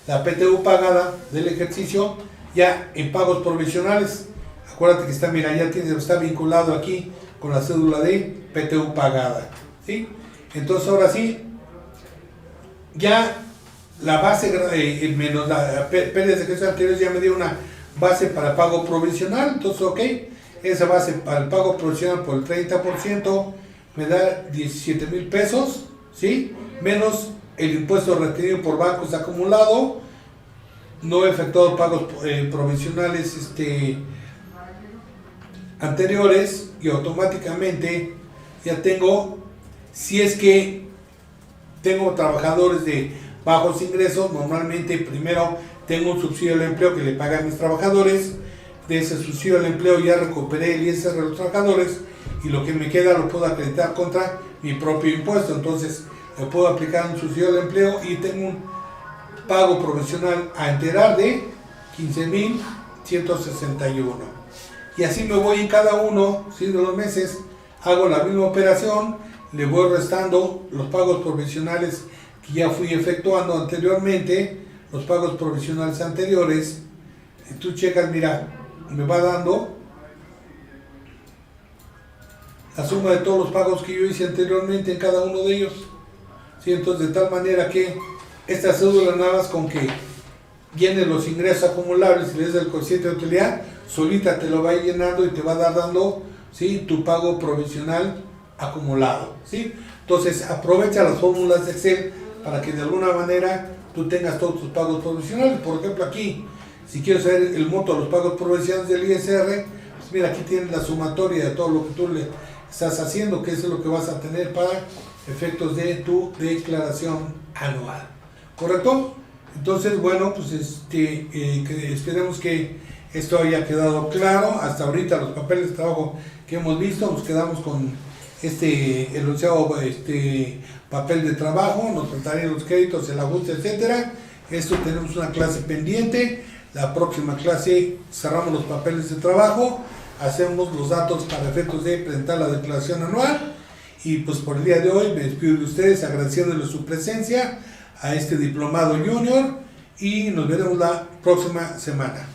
la PTU pagada del ejercicio ya en pagos provisionales. Acuérdate que está, mira, ya está vinculado aquí con la cédula de PTU pagada, ¿sí? Entonces ahora sí, ya la base menos la pérdida de ejercicios anteriores ya me dio una base para pago provisional. Entonces, ok, esa base para el pago provisional por el 30% me da 17,000 pesos, ¿sí? Menos el impuesto retenido por bancos acumulado. No he efectuado pagos provisionales anteriores y automáticamente ya tengo, si es que tengo trabajadores de bajos ingresos, normalmente primero tengo un subsidio al empleo que le pagan a mis trabajadores. De ese subsidio al empleo ya recuperé el ISR de los trabajadores y lo que me queda lo puedo acreditar contra mi propio impuesto. Entonces le puedo aplicar un subsidio al empleo y tengo un pago provisional a enterar de 15,161. Y así me voy en cada uno, ¿sí? De los meses, hago la misma operación, le voy restando los pagos provisionales que ya fui efectuando anteriormente, los pagos provisionales anteriores. Si tú checas, mira, me va dando la suma de todos los pagos que yo hice anteriormente en cada uno de ellos. ¿Sí? Entonces, de tal manera que esta cédula, nada más con que llenes los ingresos acumulables y le des el coeficiente de utilidad, solita te lo va a ir llenando y te va a dar dando, ¿sí?, tu pago provisional acumulado, ¿sí? Entonces, aprovecha las fórmulas de Excel para que de alguna manera tú tengas todos tus pagos provisionales. Por ejemplo, aquí, si quieres saber el monto de los pagos provisionales del ISR, pues mira, aquí tienes la sumatoria de todo lo que tú le estás haciendo, que es lo que vas a tener para efectos de tu declaración anual. ¿Correcto? Entonces, bueno, pues esperemos que esto haya quedado claro. Hasta ahorita los papeles de trabajo que hemos visto, nos quedamos con el onceavo papel de trabajo, nos faltarían los créditos, el ajuste, etcétera. Esto tenemos una clase pendiente. La próxima clase cerramos los papeles de trabajo, hacemos los datos para efectos de presentar la declaración anual. Y pues por el día de hoy me despido de ustedes agradeciéndoles su presencia a este diplomado junior y nos veremos la próxima semana.